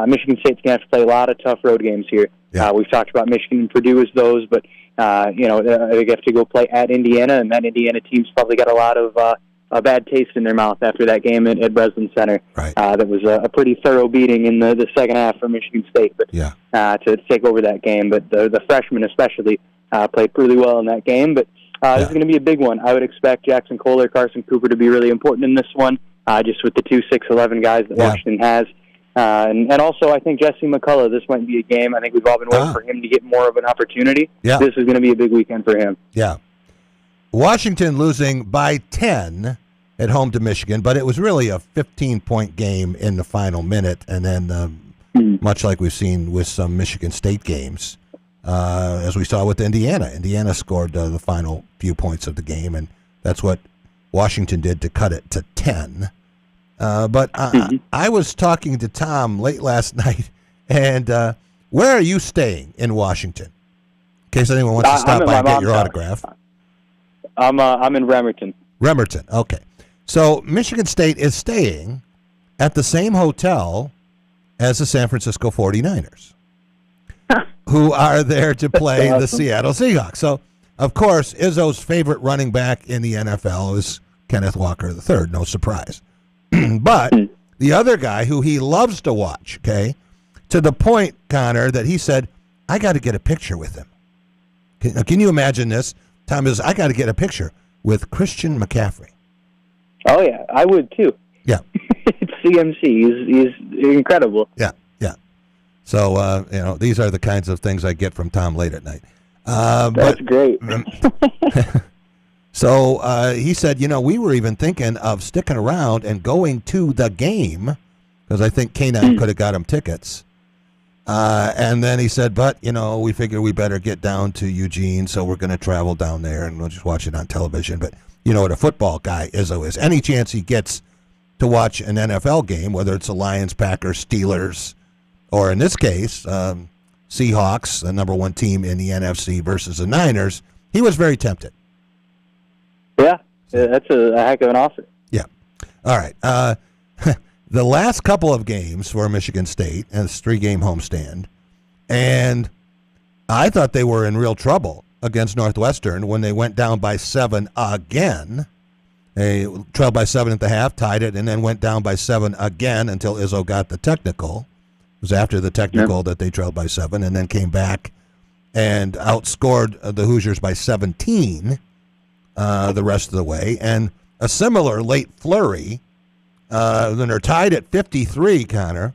Michigan State's going to have to play a lot of tough road games here. We've talked about Michigan and Purdue as those, but, they have to go play at Indiana, and that Indiana team's probably got a lot of a bad taste in their mouth after that game at Breslin Center. That was a pretty thorough beating in the second half for Michigan State to take over that game. But the freshmen especially played pretty well in that game. But this is going to be a big one. I would expect Jackson Kohler, Carson Cooper to be really important in this one, just with the 2 6'11" guys that Washington has. And also, I think Jesse McCullough, this might be a game. I think we've all been waiting for him to get more of an opportunity. This is going to be a big weekend for him. Washington losing by 10 at home to Michigan, but it was really a 15-point game in the final minute, and then much like we've seen with some Michigan State games, as we saw with Indiana. Indiana scored the final few points of the game, and that's what Washington did to cut it to 10. But I was talking to Tom late last night, and where are you staying in Washington? In case anyone wants to stop by and get your autograph. I'm in Bremerton. Bremerton, okay. So Michigan State is staying at the same hotel as the San Francisco 49ers, who are there to play the Seattle Seahawks. So, of course, Izzo's favorite running back in the NFL is Kenneth Walker III, no surprise. But the other guy who he loves to watch, okay, to the point, Connor, that he said, I got to get a picture with him. Can you imagine this? Tom is, I got to get a picture with Christian McCaffrey. Oh, yeah, I would too. Yeah. It's CMC. He's incredible. Yeah. So, these are the kinds of things I get from Tom late at night. That's great. So he said, we were even thinking of sticking around and going to the game because I think K9 could have got him tickets. And then he said, but, we figure we better get down to Eugene, so we're going to travel down there and we'll just watch it on television. But you know what a football guy Izzo is. Any chance he gets to watch an NFL game, whether it's the Lions, Packers, Steelers, or in this case, Seahawks, the number one team in the NFC versus the Niners, he was very tempted. Yeah, that's a heck of an offer. Yeah. All right. The last couple of games for Michigan State, and it's 3-game homestand, and I thought they were in real trouble against Northwestern when they went down by 7 again. They trailed by 7 at the half, tied it, and then went down by 7 again until Izzo got the technical. It was after the technical that they trailed by 7, and then came back and outscored the Hoosiers by 17 the rest of the way. And a similar late flurry. Then they're tied at 53, Connor.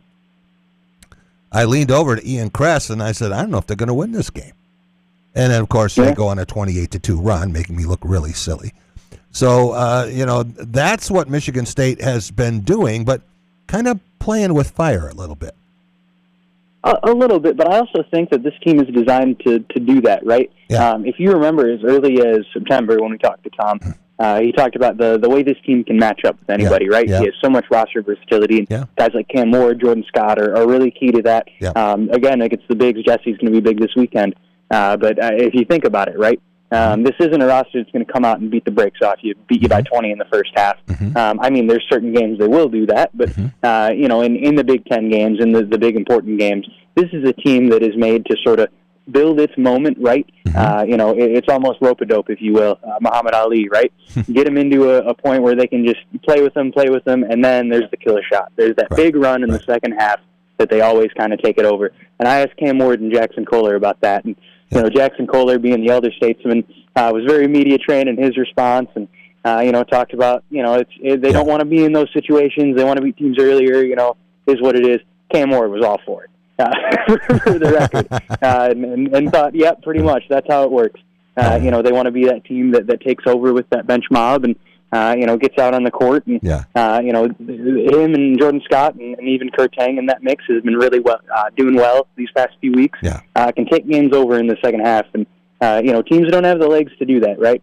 I leaned over to Ian Kress, and I said, I don't know if they're going to win this game. And then, of course, they go on a 28-2 run, making me look really silly. So, that's what Michigan State has been doing, but kind of playing with fire a little bit. A little bit, but I also think that this team is designed to do that, right? Yeah. If you remember, as early as September when we talked to Tom, he talked about the way this team can match up with anybody, right? Yeah. He has so much roster versatility. And guys like Cam Ward, Jordan Scott are really key to that. Yeah. Again, against the bigs, Jesse's going to be big this weekend. But if you think about it, right, this isn't a roster that's going to come out and beat the brakes off you, beat you by 20 in the first half. There's certain games they will do that, but in the Big Ten games, in the big important games, this is a team that is made to sort of build its moment, right? It's almost rope-a-dope, if you will, Muhammad Ali, right? Get them into a point where they can just play with them, and then there's the killer shot. There's that big run in the second half that they always kind of take it over. And I asked Cam Ward and Jackson Kohler about that, and Jackson Kohler, being the elder statesman, was very media trained in his response, and talked about they don't want to be in those situations. They want to beat teams earlier. Is what it is. Cam Ward was all for it. For the record, and thought, yeah, pretty much that's how it works. They want to be that team that takes over with that bench mob and gets out on the court. And him and Jordan Scott and even Kurt Tang in that mix has been really doing well these past few weeks. Can take games over in the second half, and teams don't have the legs to do that, right?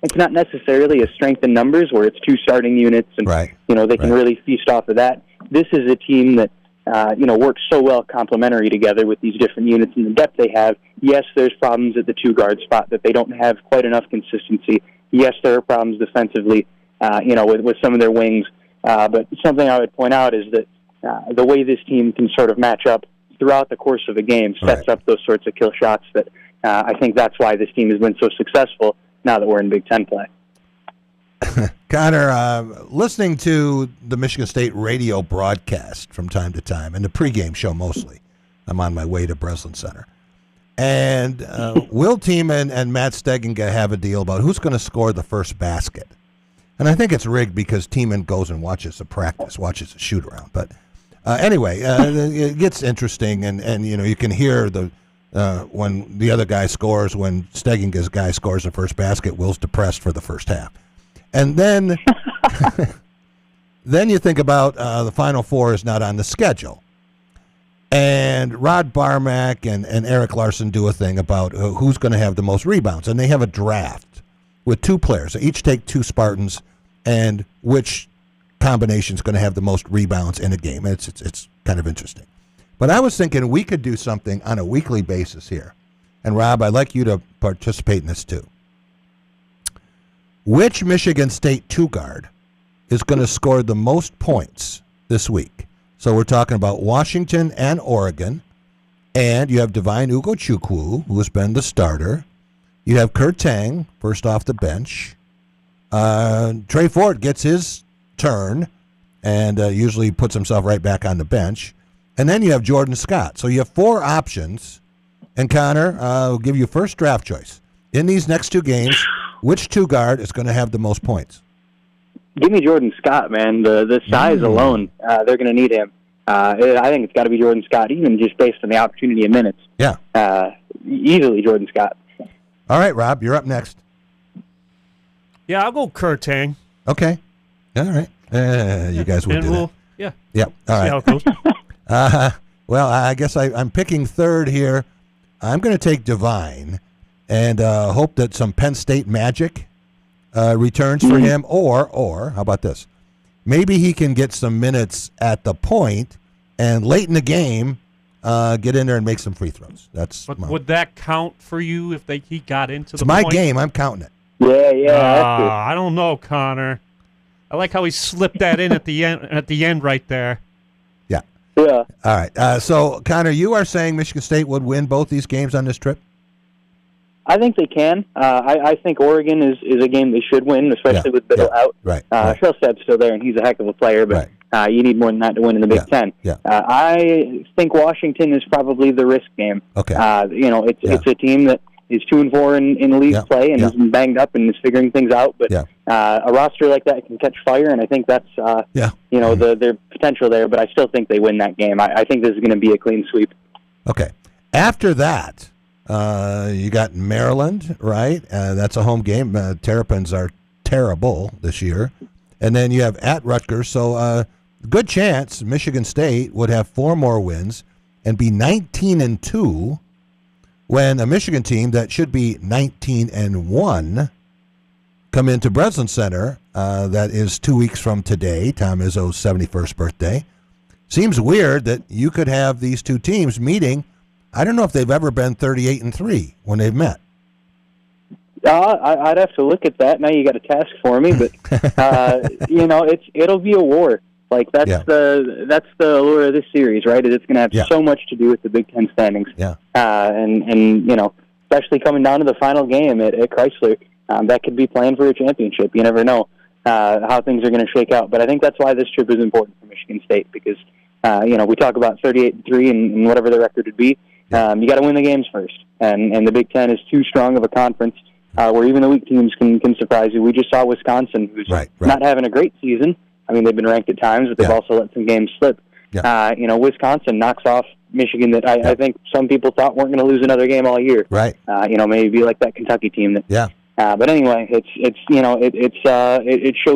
It's not necessarily a strength in numbers where it's 2 starting units and they can really feast off of that. This is a team that works so well complementary together with these different units and the depth they have. Yes, there's problems at the 2-guard spot that they don't have quite enough consistency. Yes, there are problems defensively, with some of their wings. But something I would point out is that the way this team can sort of match up throughout the course of a game sets up those sorts of kill shots that I think that's why this team has been so successful now that we're in Big Ten play. Connor, listening to the Michigan State radio broadcast from time to time, and the pregame show mostly, I'm on my way to Breslin Center. And Will Tiemann and Matt Steginga have a deal about who's going to score the first basket. And I think it's rigged because Tiemann goes and watches a practice, watches a shoot-around. But anyway, it gets interesting, and you can hear when the other guy scores, when Steginga's guy scores the first basket, Will's depressed for the first half. And then then you think about the Final Four is not on the schedule. And Rod Barmack and Eric Larson do a thing about who's going to have the most rebounds. And they have a draft with 2 players. They each take 2 Spartans and which combination is going to have the most rebounds in a game. It's kind of interesting. But I was thinking we could do something on a weekly basis here. And, Rob, I'd like you to participate in this too. Which Michigan State 2-guard is going to score the most points this week? So we're talking about Washington and Oregon, and you have Divine Ugochukwu, who has been the starter. You have Kurt Tang, first off the bench. Trey Ford gets his turn and usually puts himself right back on the bench. And then you have Jordan Scott. So you have 4 options. And, Connor, I'll give you first draft choice. In these next 2 games, which 2-guard is going to have the most points? Give me Jordan Scott, man. The size alone, they're going to need him. I think it's got to be Jordan Scott, even just based on the opportunity in minutes. Yeah. Easily Jordan Scott. All right, Rob, you're up next. Yeah, I'll go Kurt Tang. Okay. All right. You guys will do that. Yeah. Yeah. All right. See how it goes. Well, I guess I'm picking third here. I'm going to take Divine and hope that some Penn State magic returns for him. Or how about this? Maybe he can get some minutes at the point and late in the game get in there and make some free throws. Would that count for you if he got into the point? It's my point? game. I'm counting it. Yeah. I don't know, Connor. I like how he slipped that in at the end right there. Yeah. Yeah. All right. So, Connor, you are saying Michigan State would win both these games on this trip? I think they can. I think Oregon is a game they should win, especially with Biddle out. Right. Shellstad's still there, and he's a heck of a player, but you need more than that to win in the Big Ten. Yeah. I think Washington is probably the risk game. Okay. It's a team that is 2-4 in league play and is banged up and is figuring things out, but a roster like that can catch fire, and I think that's their potential there. But I still think they win that game. I think this is going to be a clean sweep. Okay. After that. You got Maryland, right? That's a home game. Terrapins are terrible this year. And then you have at Rutgers. So good chance Michigan State would have 4 more wins and be 19-2 when a Michigan team that should be 19-1 come into Breslin Center. That is 2 weeks from today, Tom Izzo's 71st birthday. Seems weird that you could have these 2 teams meeting. I don't know if they've ever been 38-3 when they've met. I'd have to look at that. Now you got a task for me, but it'll be a war. Like that's the allure of this series, right? It's going to have so much to do with the Big Ten standings. Yeah. And especially coming down to the final game at Chrysler, that could be playing for a championship. You never know how things are going to shake out. But I think that's why this trip is important for Michigan State because we talk about 38-3 and whatever the record would be. You got to win the games first, and the Big Ten is too strong of a conference where even the weak teams can surprise you. We just saw Wisconsin, who's not having a great season. I mean, they've been ranked at times, but they've also let some games slip. Wisconsin knocks off Michigan that I think some people thought weren't going to lose another game all year. Right. Maybe be like that Kentucky team. But anyway, it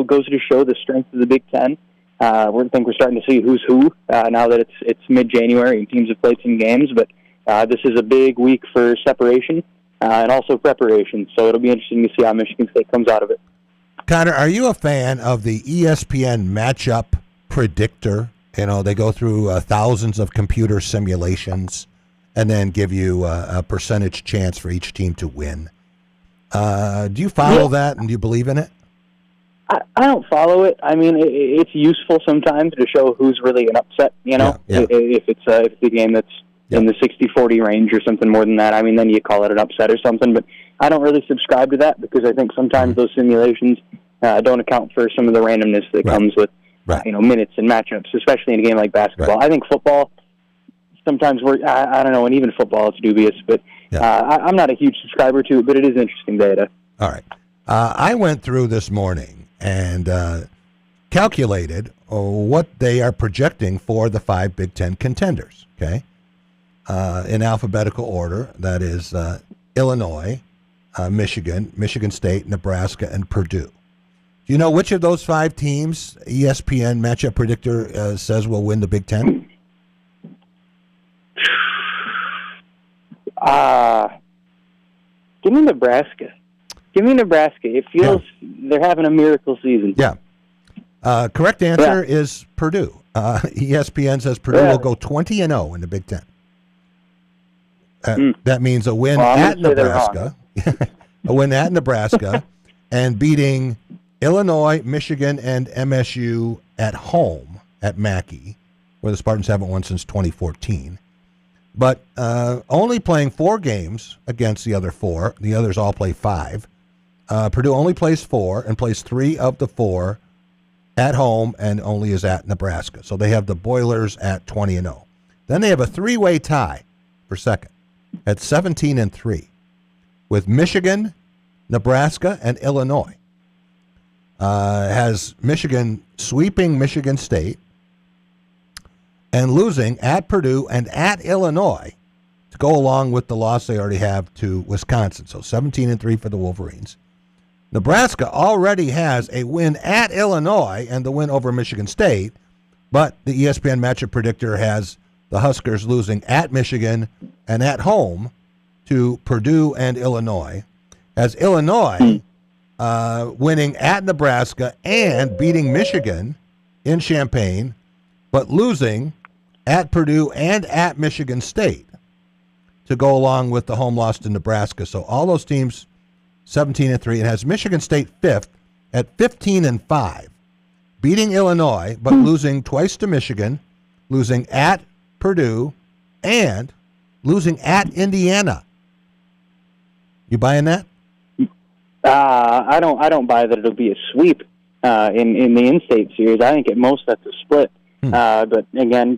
goes to show the strength of the Big Ten. We think we're starting to see who's who now that it's mid-January and teams have played some games. But this is a big week for separation and also preparation. So it'll be interesting to see how Michigan State comes out of it. Connor, are you a fan of the ESPN matchup predictor? They go through thousands of computer simulations and then give you a percentage chance for each team to win. Do you follow that, and do you believe in it? I don't follow it. I mean, it's useful sometimes to show who's really an upset, if it's a game that's in the 60-40 range or something more than that. I mean, then you call it an upset or something. But I don't really subscribe to that because I think sometimes those simulations don't account for some of the randomness that comes with minutes and matchups, especially in a game like basketball. I think football sometimes I don't know, and even football it's dubious, but I'm not a huge subscriber to it, but it is interesting data. All right. I went through this morning and calculated what they are projecting for the 5 Big Ten contenders, okay? In alphabetical order, that is Illinois, Michigan, Michigan State, Nebraska, and Purdue. Do you know which of those 5 teams ESPN matchup predictor says will win the Big Ten? Give me Nebraska. It feels they're having a miracle season. Yeah. Correct answer is Purdue. ESPN says Purdue will go 20-0 in the Big Ten. That means a win at Nebraska, a win at Nebraska, and beating Illinois, Michigan, and MSU at home at Mackey, where the Spartans haven't won since 2014. But only playing 4 games against the other 4. The others all play 5. Purdue only plays 4 and plays 3 of the 4 at home and only is at Nebraska. So they have the Boilers at 20-0. Then they have a 3-way tie for second at 17-3 with Michigan, Nebraska, and Illinois. Has Michigan sweeping Michigan State and losing at Purdue and at Illinois to go along with the loss they already have to Wisconsin. So 17-3 for the Wolverines. Nebraska already has a win at Illinois and the win over Michigan State, but the ESPN matchup predictor has the Huskers losing at Michigan and at home to Purdue and Illinois. As Illinois winning at Nebraska and beating Michigan in Champaign, but losing at Purdue and at Michigan State to go along with the home loss to Nebraska. So all those teams 17-3. It has Michigan State 5th at 15-5, beating Illinois, but losing twice to Michigan, losing at Purdue, and losing at Indiana. You buying that? I don't buy that it'll be a sweep in the in-state series. I think at most that's a split. But again,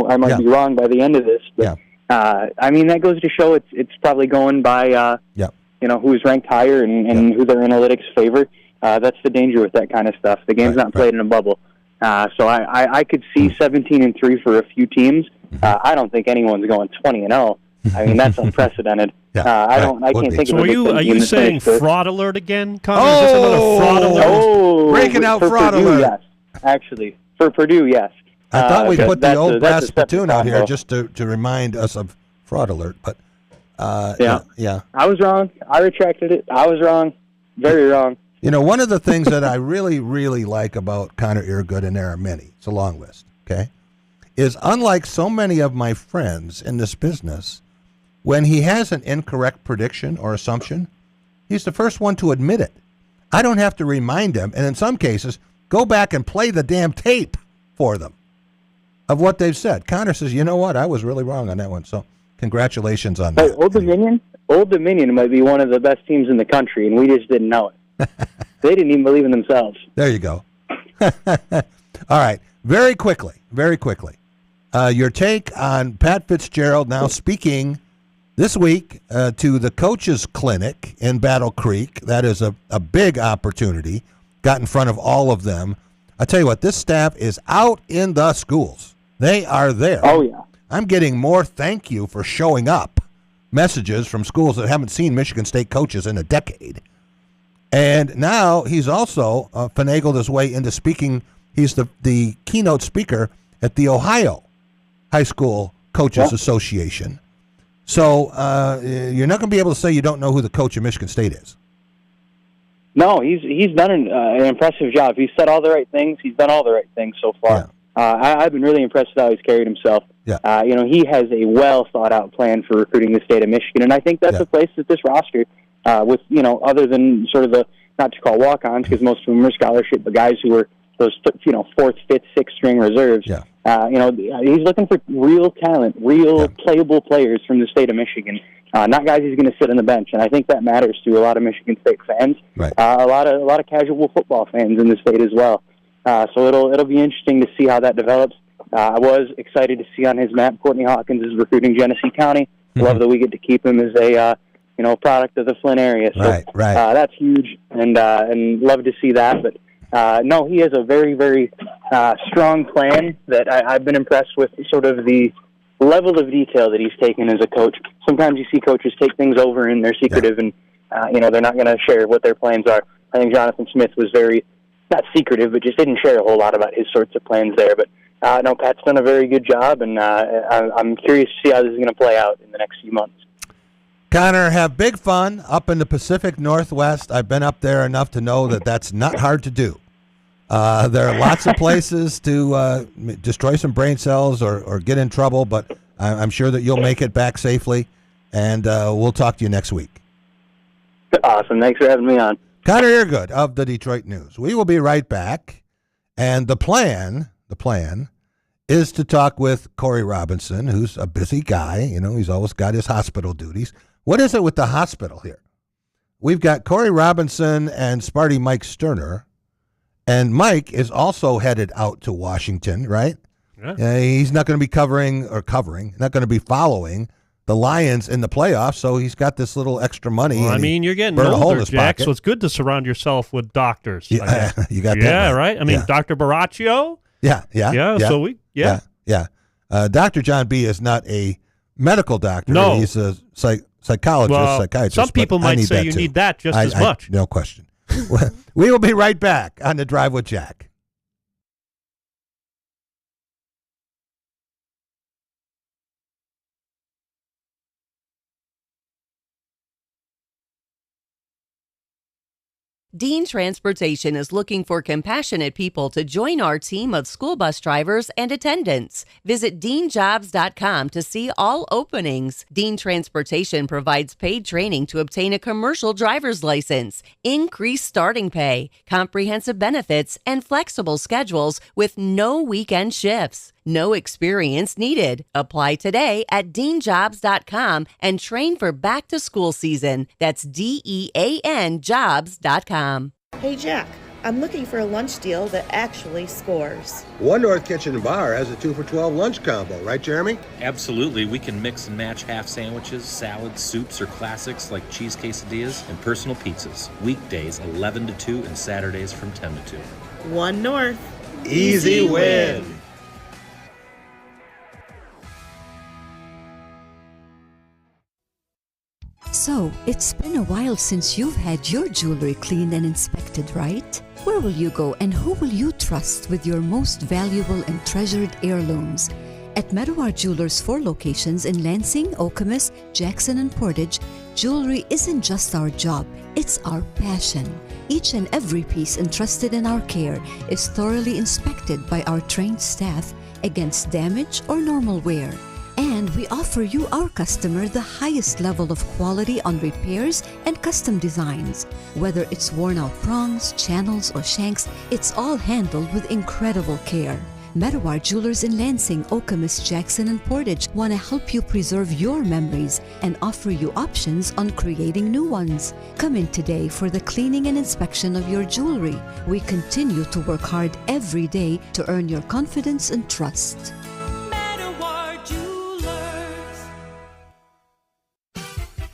I might be wrong by the end of this. But, I mean, that goes to show it's probably going by who's ranked higher and who their analytics favor. That's the danger with that kind of stuff. The game's not played in a bubble. So I could see 17-3 for a few teams. I don't think anyone's going 20-0. I mean, that's unprecedented. I can't think of. So are you saying fraud alert again, Connor? Is this another fraud alert? Oh, breaking out fraud Purdue, alert. Yes, actually, for Purdue, yes. I thought we put the old brass spittoon out here just to remind us of fraud alert, but yeah. I was wrong. I retracted it. I was wrong. Very wrong. You know, one of the things that I really, really like about Connor Eargood, and there are many, it's a long list, okay, is unlike so many of my friends in this business, when he has an incorrect prediction or assumption, he's the first one to admit it. I don't have to remind him, and in some cases, go back and play the damn tape for them of what they've said. Connor says, you know what, I was really wrong on that one, so congratulations on that. Old Dominion might be one of the best teams in the country, and we just didn't know it. They didn't even believe in themselves. There you go. All right, very quickly. Your take on Pat Fitzgerald now speaking this week to the coaches clinic in Battle Creek. That is a big opportunity. Got in front of all of them. I tell you what, this staff is out in the schools. They are there. Oh, yeah. I'm getting more thank you for showing up messages from schools that haven't seen Michigan State coaches in a decade. And now he's also finagled his way into speaking. He's the keynote speaker at the Ohio High School Coaches Association. So you're not going to be able to say you don't know who the coach of Michigan State is. No, he's done an impressive job. He's said all the right things. He's done all the right things so far. Yeah. I've been really impressed with how he's carried himself. Yeah. He has a well-thought-out plan for recruiting the state of Michigan, and I think that's a place that this roster, with, other than sort of the, not to call walk-ons, because most of them are scholarship, but guys who are those, fourth, fifth, sixth-string reserves. Yeah. He's looking for real talent, real playable players from the state of Michigan, not guys he's going to sit on the bench. And I think that matters to a lot of Michigan State fans, right. A lot of casual football fans in the state as well. So it'll be interesting to see how that develops. I was excited to see on his map Courtney Hawkins is recruiting Genesee County. Mm-hmm. Love that we get to keep him as a product of the Flint area. So right. That's huge, and love to see that. But no, he has a very, very strong plan that I've been impressed with, sort of the level of detail that he's taken as a coach. Sometimes you see coaches take things over and they're secretive and, they're not going to share what their plans are. I think Jonathan Smith was very, not secretive, but just didn't share a whole lot about his sorts of plans there. But, no, Pat's done a very good job, and I'm curious to see how this is going to play out in the next few months. Connor, have big fun up in the Pacific Northwest. I've been up there enough to know that that's not hard to do. There are lots of places to destroy some brain cells or get in trouble, but I'm sure that you'll make it back safely, and we'll talk to you next week. Awesome. Thanks for having me on. Connor Eargood of the Detroit News. We will be right back, and the plan is to talk with Corey Robinson, who's a busy guy. He's always got his hospital duties. What is it with the hospital here? We've got Corey Robinson and Sparty Mike Sterner, and Mike is also headed out to Washington, right? Yeah. He's not going to be not going to be following the Lions in the playoffs, so he's got this little extra money. Well, you're getting older, Jack, so it's good to surround yourself with doctors. Yeah, you got that. Yeah, right? Dr. Baraccio? Yeah. Dr. John B. is not a medical doctor. No. He's a psychologist, psychiatrist. Some people might say you need that just as much. No question. We will be right back on The Drive with Jack. Dean Transportation is looking for compassionate people to join our team of school bus drivers and attendants. Visit deanjobs.com to see all openings. Dean Transportation provides paid training to obtain a commercial driver's license, increased starting pay, comprehensive benefits, and flexible schedules with no weekend shifts. No experience needed. Apply today at deanjobs.com and train for back to school season. That's DEAN jobs.com. Hey Jack, I'm looking for a lunch deal that actually scores. One North Kitchen and Bar has a 2 for $12 lunch combo, right, Jeremy? Absolutely. We can mix and match half sandwiches, salads, soups, or classics like cheese quesadillas and personal pizzas. Weekdays 11 to 2 and Saturdays from 10 to 2. One North. Easy win. So, it's been a while since you've had your jewelry cleaned and inspected, right? Where will you go and who will you trust with your most valuable and treasured heirlooms? At Meadowar Jewelers' 4 locations in Lansing, Okemos, Jackson, and Portage, jewelry isn't just our job, it's our passion. Each and every piece entrusted in our care is thoroughly inspected by our trained staff against damage or normal wear. And we offer you, our customer, the highest level of quality on repairs and custom designs. Whether it's worn out prongs, channels, or shanks, it's all handled with incredible care. Meadowar Jewelers in Lansing, Okemos, Jackson, and Portage want to help you preserve your memories and offer you options on creating new ones. Come in today for the cleaning and inspection of your jewelry. We continue to work hard every day to earn your confidence and trust.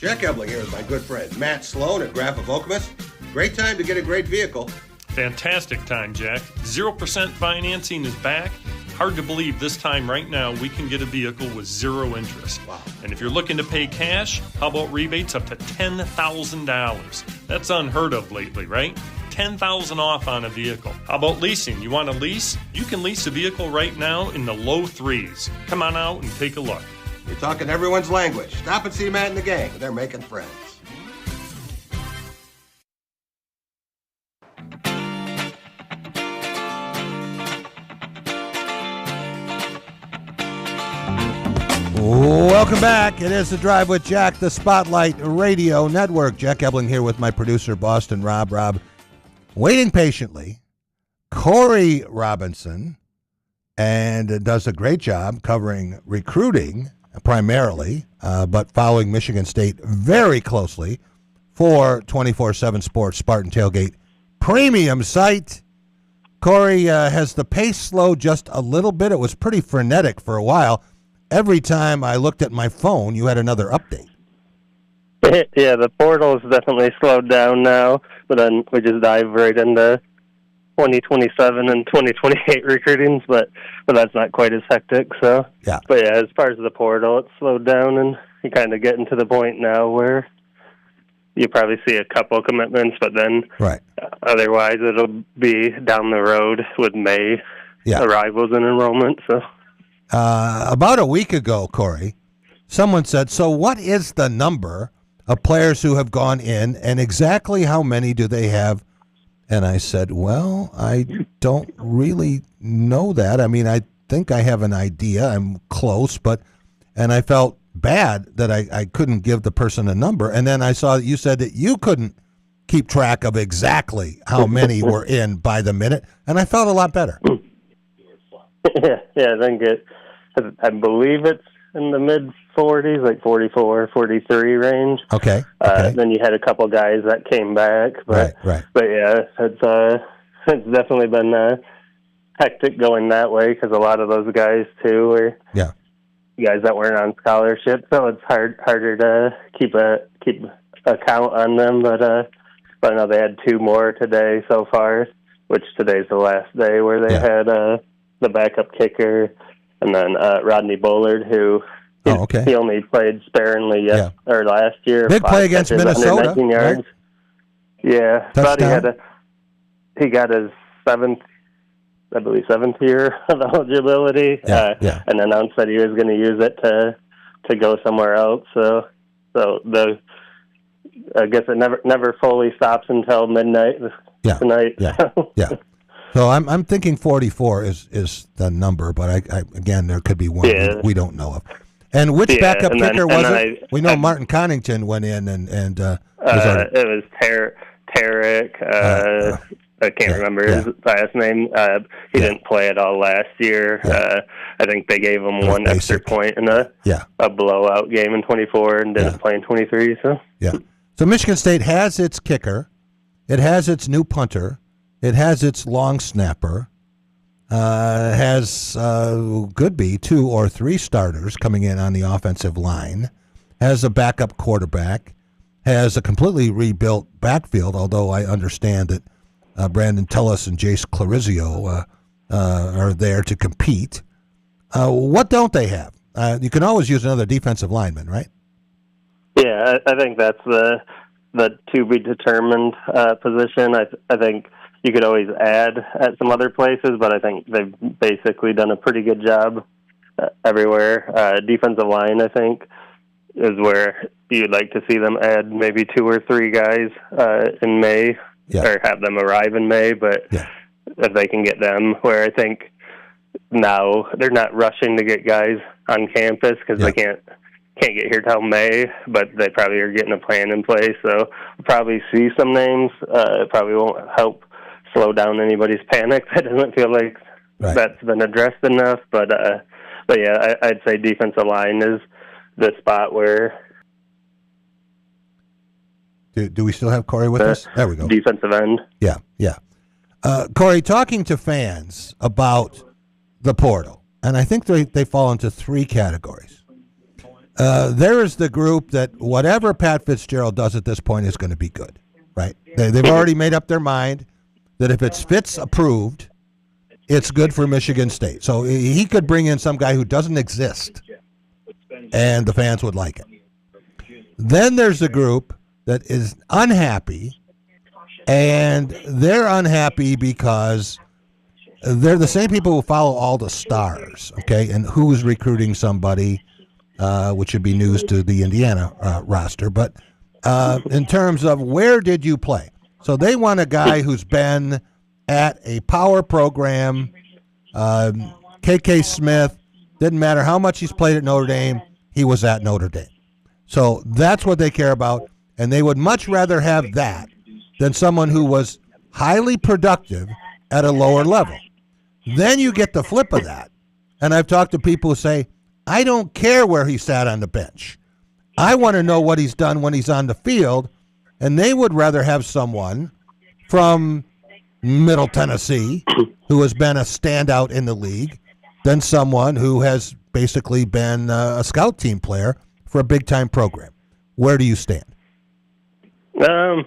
Jack Ebling here with my good friend Matt Sloan at Graf of Okemos. Great time to get a great vehicle. Fantastic time, Jack. 0% financing is back. Hard to believe this time right now we can get a vehicle with zero interest. Wow. And if you're looking to pay cash, how about rebates up to $10,000? That's unheard of lately, right? $10,000 off on a vehicle. How about leasing? You want to lease? You can lease a vehicle right now in the low threes. Come on out and take a look. You're talking everyone's language. Stop and see Matt and the gang. They're making friends. Welcome back. It is The Drive with Jack, the Spotlight Radio Network. Jack Ebling here with my producer, Boston Rob. Rob, waiting patiently. Corey Robinson, and does a great job covering recruiting primarily, but following Michigan State very closely for 24/7 Sports Spartan Tailgate premium site. Corey, has the pace slowed just a little bit? It was pretty frenetic for a while. Every time I looked at my phone, you had another update. Yeah, the portal has definitely slowed down now, but then we just dive right into 2027 and 2028 recruitings, but that's not quite as hectic. So, yeah. But yeah, as far as the portal, it's slowed down, and you're kind of getting to the point now where you probably see a couple commitments, but then right. Otherwise it'll be down the road with May arrivals and enrollment. So. About a week ago, Corey, someone said, so what is the number of players who have gone in and exactly how many do they have? And I said, well, I don't really know that. I mean, I think I have an idea. I'm close, and I felt bad that I couldn't give the person a number. And then I saw that you said that you couldn't keep track of exactly how many were in by the minute, and I felt a lot better. Yeah, I believe it's in the mid-40s, like 44, 43 range. Okay. Then you had a couple guys that came back. But, right. But yeah, it's definitely been hectic going that way because a lot of those guys, too, were guys that weren't on scholarship. So it's harder to keep a count on them. But I know they had two more today so far, which today's the last day where they had the backup kicker, and then Rodney Bullard, who he only played sparingly last year. Big play against Minnesota. 119 yards. Right? Yeah, touchdown. Thought he got his seventh year of eligibility, and announced that he was going to use it to go somewhere else. So I guess it never fully stops until midnight tonight. Yeah. So I'm thinking 44 is the number, but I again there could be one we don't know of. And which backup kicker was it? We know Martin Connington went in and it was Tarek. I can't remember his last name. He didn't play at all last year. I think they gave him one extra point in a blowout game in 24 and didn't play in 23. So Michigan State has its kicker, it has its new punter. It has its long snapper, could be 2 or 3 starters coming in on the offensive line, has a backup quarterback, has a completely rebuilt backfield, although I understand that Brandon Tullis and Jace Clarizio are there to compete. What don't they have? You can always use another defensive lineman, right? Yeah, I think that's the to-be-determined position. I think you could always add at some other places, but I think they've basically done a pretty good job everywhere. Defensive line, I think, is where you'd like to see them add maybe 2 or 3 guys in May, or have them arrive in May, but if they can get them, where I think now they're not rushing to get guys on campus because they can't get here till May, but they probably are getting a plan in place, so we'll probably see some names. It probably won't help slow down anybody's panic. That doesn't feel like that's been addressed enough, but yeah, I'd say defensive line is the spot where. Do we still have Corey with us? There we go. Defensive end. Yeah. Corey, talking to fans about the portal, and I think they fall into 3 categories. There is the group that whatever Pat Fitzgerald does at this point is going to be good, right? They've already made up their mind that if it's Fitz approved, it's good for Michigan State. So he could bring in some guy who doesn't exist, and the fans would like it. Then there's the group that is unhappy, and they're unhappy because they're the same people who follow all the stars, okay, and who's recruiting somebody, which should be news to the Indiana roster. But in terms of where did you play? So they want a guy who's been at a power program. K.K. Smith, didn't matter how much he's played at Notre Dame, he was at Notre Dame. So that's what they care about, and they would much rather have that than someone who was highly productive at a lower level. Then you get the flip of that, and I've talked to people who say, I don't care where he sat on the bench. I want to know what he's done when he's on the field, and they would rather have someone from Middle Tennessee who has been a standout in the league than someone who has basically been a scout team player for a big-time program. Where do you stand? I'm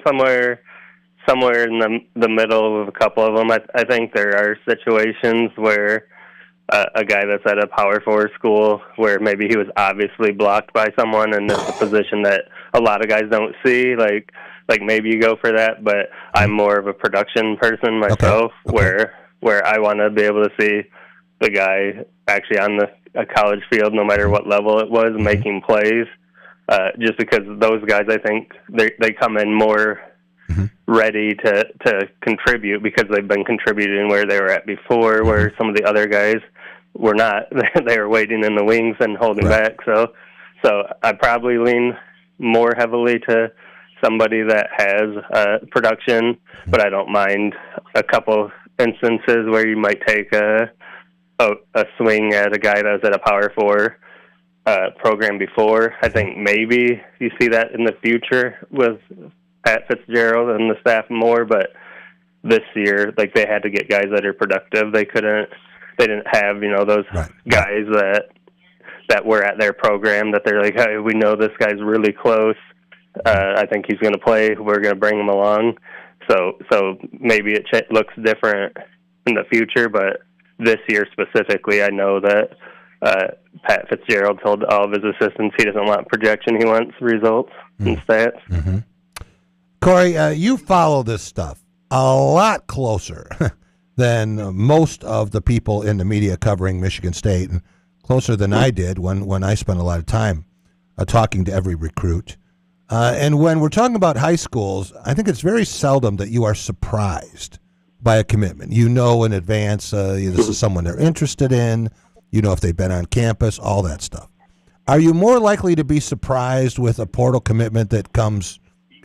somewhere in the middle of a couple of them. I think there are situations where a guy that's at a Power 4 school where maybe he was obviously blocked by someone, and it's a position that a lot of guys don't see. Like maybe you go for that, but I'm more of a production person myself, okay. Where I want to be able to see the guy actually on a college field, no matter what level it was, making plays. Just because those guys, I think they come in more ready to contribute because they've been contributing where they were at before, where some of the other guys were not. They were waiting in the wings and holding back. So I probably lean more heavily to somebody that has production, but I don't mind a couple instances where you might take a swing at a guy that was at a Power 4 program before. I think maybe you see that in the future with Pat Fitzgerald and the staff more, but this year, they had to get guys that are productive. They didn't have, those guys that were at their program that they're like, hey, we know this guy's really close. I think he's going to play. We're going to bring him along. So maybe it looks different in the future, but this year specifically, I know that Pat Fitzgerald told all of his assistants he doesn't want projection, he wants results and stats. Mm-hmm. Corey, you follow this stuff a lot closer than most of the people in the media covering Michigan State, and closer than I did when I spent a lot of time talking to every recruit. And when we're talking about high schools, I think it's very seldom that you are surprised by a commitment. You know in advance this is someone they're interested in. You know if they've been on campus, all that stuff. Are you more likely to be surprised with a portal commitment that comes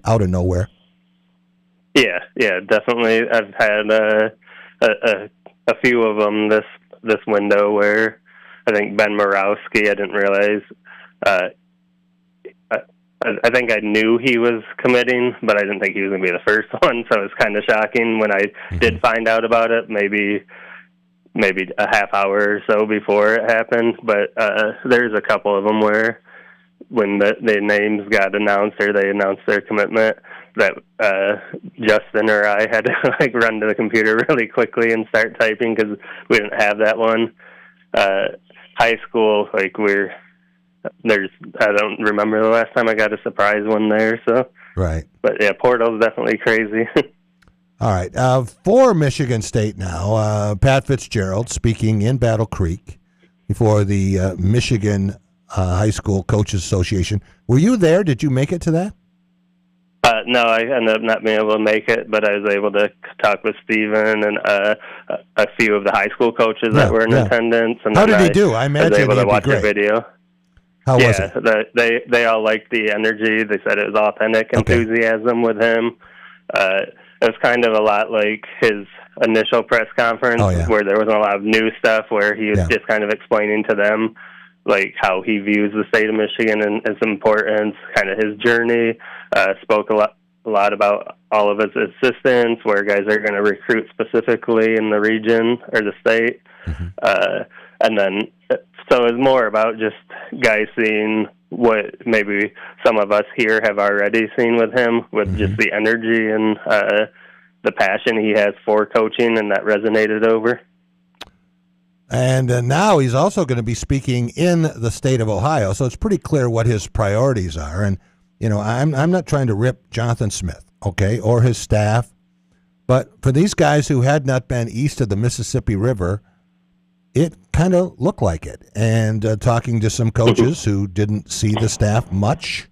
out of nowhere? Yeah, definitely. I've had a few of them this window where I think Ben Morawski, I didn't realize. I think I knew he was committing, but I didn't think he was going to be the first one, so it was kind of shocking when I did find out about it, maybe a half hour or so before it happened. But there's a couple of them where when the names got announced or they announced their commitment, that Justin or I had to run to the computer really quickly and start typing because we didn't have that one. High school, I don't remember the last time I got a surprise one there. So right, but yeah, portal's definitely crazy. All right, for Michigan State now, Pat Fitzgerald speaking in Battle Creek before the Michigan High School Coaches Association. Were you there? Did you make it to that? No, I ended up not being able to make it, but I was able to talk with Steven and a few of the high school coaches that were in attendance. And how did he do? I imagine I was able to he'd watch be great. the video. How was it? They all liked the energy. They said it was authentic enthusiasm with him. It was kind of a lot like his initial press conference where there wasn't a lot of new stuff, where he was just kind of explaining to them how he views the state of Michigan and its importance, kind of his journey. Spoke a lot about all of his assistants, where guys are going to recruit specifically in the region or the state. And then So it's more about just guys seeing what maybe some of us here have already seen with him, with just the energy and the passion he has for coaching, and that resonated over. And now he's also going to be speaking in the state of Ohio, so it's pretty clear what his priorities are. And, you know, I'm not trying to rip Jonathan Smith, okay, or his staff, but for these guys who had not been east of the Mississippi River, it kind of looked like it. And talking to some coaches who didn't see the staff much,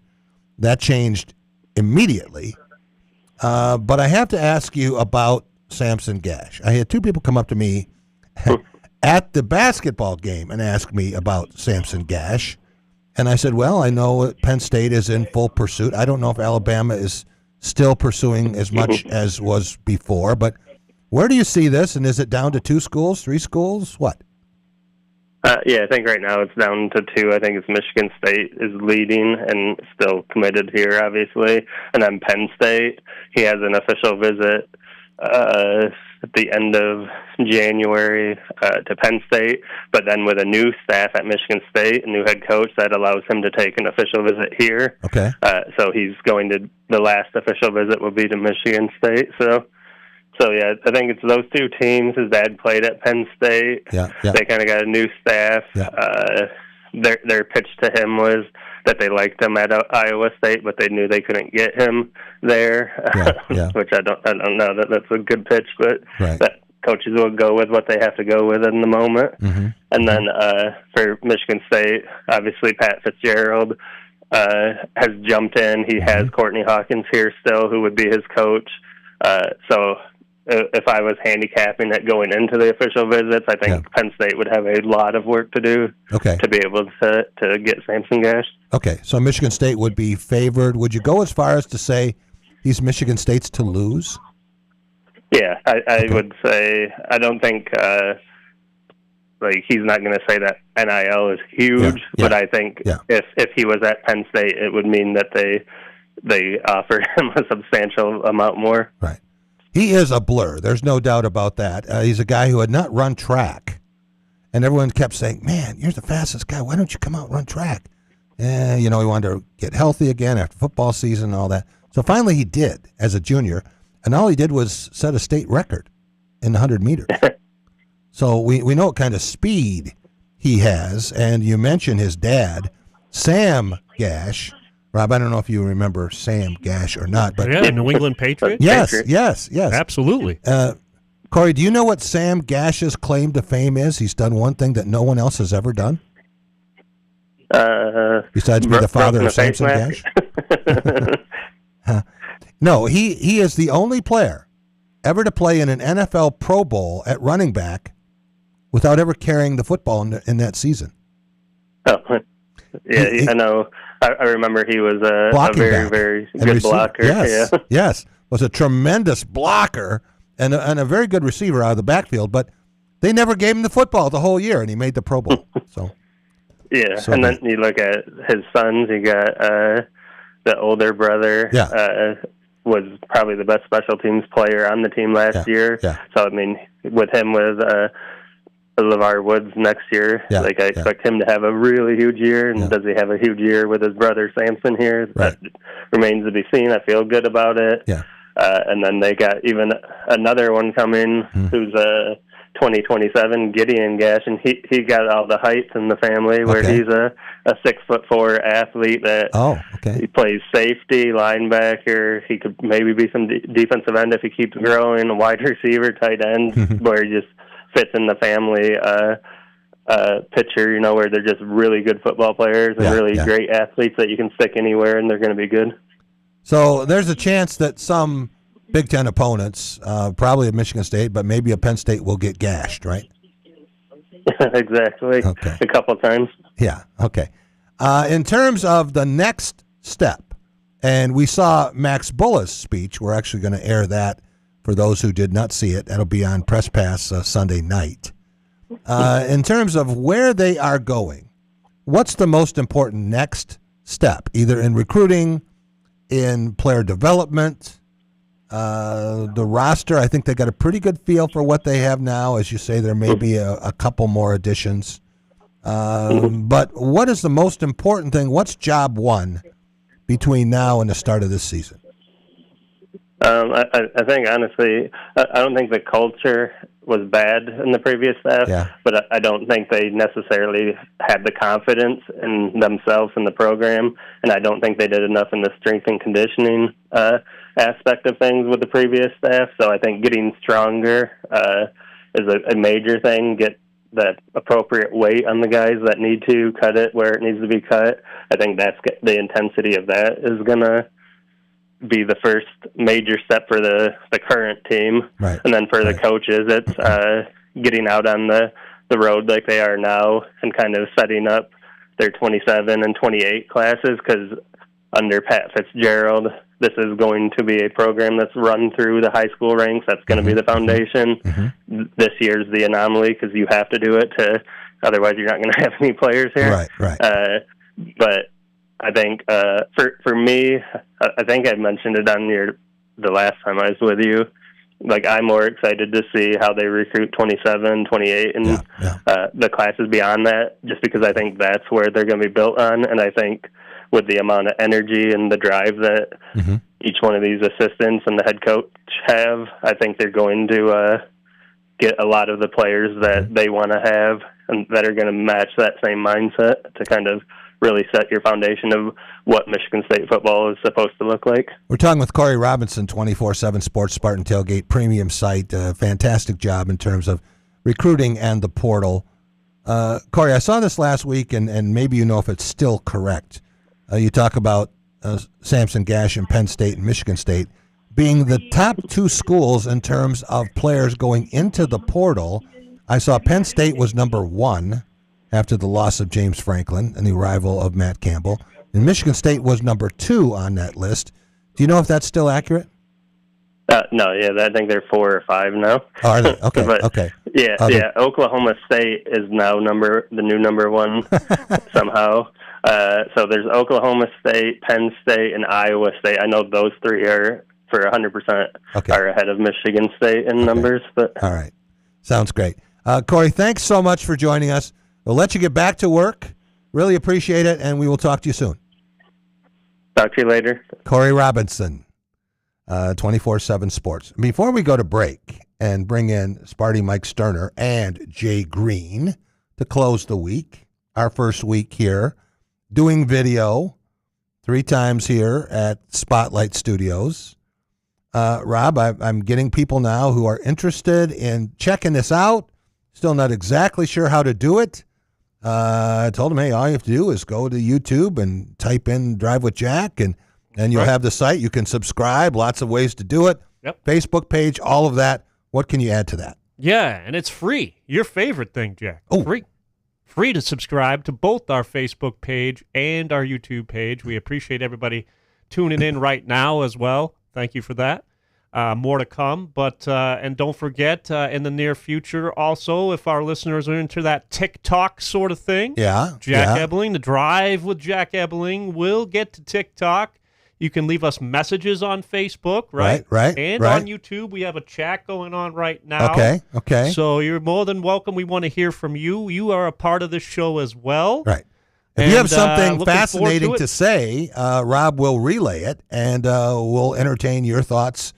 that changed immediately. But I have to ask you about Samson Gash. I had two people come up to me at the basketball game and ask me about Samson Gash. And I said, well, I know Penn State is in full pursuit. I don't know if Alabama is still pursuing as much as was before, but where do you see this? And is it down to 2 schools, 3 schools? What? Yeah, I think right now it's down to 2. I think it's Michigan State is leading and still committed here, obviously. And then Penn State, he has an official visit at the end of January to Penn State, but then with a new staff at Michigan State, a new head coach, that allows him to take an official visit here. Okay. So he's going to, the last official visit will be to Michigan State. So yeah, I think it's those 2 teams. His dad played at Penn State. Yeah. They kind of got a new staff. Yeah. Their pitch to him was that they liked him at Iowa State, but they knew they couldn't get him there. Which I don't know that that's a good pitch, but that coaches will go with what they have to go with in the moment. And then for Michigan State, obviously Pat Fitzgerald has jumped in. He has Courtney Hawkins here still, who would be his coach. So if I was handicapping it going into the official visits, I think Penn State would have a lot of work to do to be able to get Samson Gash. Okay, so Michigan State would be favored. Would you go as far as to say he's Michigan State's to lose? Yeah, I would say I don't think he's not going to say that NIL is huge, but I think if he was at Penn State, it would mean that they offered him a substantial amount more. Right. He is a blur. There's no doubt about that. He's a guy who had not run track, and everyone kept saying, man, you're the fastest guy. Why don't you come out and run track? And, he wanted to get healthy again after football season and all that. So finally he did as a junior, and all he did was set a state record in the 100 meters. So we know what kind of speed he has, and you mentioned his dad, Sam Gash. Rob, I don't know if you remember Sam Gash or not, but New England Patriot. Yes, absolutely. Corey, do you know what Sam Gash's claim to fame is? He's done one thing that no one else has ever done. Besides be the father of Samson Gash. No, he is the only player ever to play in an NFL Pro Bowl at running back without ever carrying the football in that season. Oh, yeah, I know. I remember he was a very, very good blocker. Yes, yes. Was a tremendous blocker and a very good receiver out of the backfield, but they never gave him the football the whole year, and he made the Pro Bowl. And then you look at his sons. You got the older brother. Was probably the best special teams player on the team last year. So, I mean, with LeVar Woods next year, I expect him to have a really huge year. And does he have a huge year with his brother Samson here? That remains to be seen. I feel good about it. And then they got even another one coming who's 2027, Gideon Gash, and he got all the heights in the family where he's a 6'4" athlete that he plays safety, linebacker. He could maybe be some defensive end if he keeps growing, a wide receiver, tight end, where he just fits in the family picture, where they're just really good football players and really great athletes that you can stick anywhere and they're going to be good. So there's a chance that some Big Ten opponents, probably at Michigan State, but maybe at Penn State, will get gashed, right? Exactly. A couple of times. Yeah, okay. In terms of the next step, and we saw Max Bullough's speech. We're actually going to air that for those who did not see it. That'll be on Press Pass Sunday night. In terms of where they are going, what's the most important next step, either in recruiting, in player development, the roster? I think they got a pretty good feel for what they have now. As you say, there may be a couple more additions. But what is the most important thing? What's job one between now and the start of this season? I think, honestly, I don't think the culture was bad in the previous staff, but I don't think they necessarily had the confidence in themselves and the program, and I don't think they did enough in the strength and conditioning aspect of things with the previous staff. So I think getting stronger is a major thing. Get that appropriate weight on the guys that need to cut it where it needs to be cut. I think that's the intensity of that is going to be the first major step for the current team. Right. And then for the coaches, it's getting out on the road like they are now and kind of setting up their 27 and 28 classes, because under Pat Fitzgerald, this is going to be a program that's run through the high school ranks. That's going to be the foundation. This year's the anomaly because you have to do it otherwise you're not going to have any players here. Right. But I think for me, I think I mentioned it on the last time I was with you. Like, I'm more excited to see how they recruit 27, 28, and the classes beyond that, just because I think that's where they're going to be built on. And I think with the amount of energy and the drive that each one of these assistants and the head coach have, I think they're going to get a lot of the players that they want to have and that are going to match that same mindset to kind of really set your foundation of what Michigan State football is supposed to look like. We're talking with Corey Robinson, 24/7 Sports, Spartan Tailgate premium site. Fantastic job in terms of recruiting and the portal. Corey, I saw this last week, and maybe you know if it's still correct. You talk about Samson Gash and Penn State and Michigan State being the top two schools in terms of players going into the portal. I saw Penn State was number 1 after the loss of James Franklin and the arrival of Matt Campbell. And Michigan State was number 2 on that list. Do you know if that's still accurate? No, I think they're 4 or 5 now. Oh, are they? Okay, but, okay. Yeah. Oklahoma State is now the new number 1 somehow. So there's Oklahoma State, Penn State, and Iowa State. I know those 3 are for 100% are ahead of Michigan State in numbers. But all right, sounds great. Corey, thanks so much for joining us. We'll let you get back to work. Really appreciate it, and we will talk to you soon. Talk to you later. Corey Robinson, 24/7 Sports. Before we go to break and bring in Sparty Mike Sterner and Jay Green to close the week, our first week here, doing video 3 times here at Spotlight Studios. Rob, I'm getting people now who are interested in checking this out. Still not exactly sure how to do it. I told him, hey, all you have to do is go to YouTube and type in Drive with Jack, and you'll have the site. You can subscribe. Lots of ways to do it. Yep. Facebook page, all of that. What can you add to that? Yeah, and it's free. Your favorite thing, Jack. Oh. Free to subscribe to both our Facebook page and our YouTube page. We appreciate everybody tuning in right now as well. Thank you for that. More to come, but and don't forget, in the near future also, if our listeners are into that TikTok sort of thing, Jack Ebling, the Drive with Jack Ebling will get to TikTok. You can leave us messages on Facebook, right? And on YouTube, we have a chat going on right now. Okay. So you're more than welcome. We want to hear from you. You are a part of this show as well. Right. If you have something fascinating to say, Rob will relay it, and we'll entertain your thoughts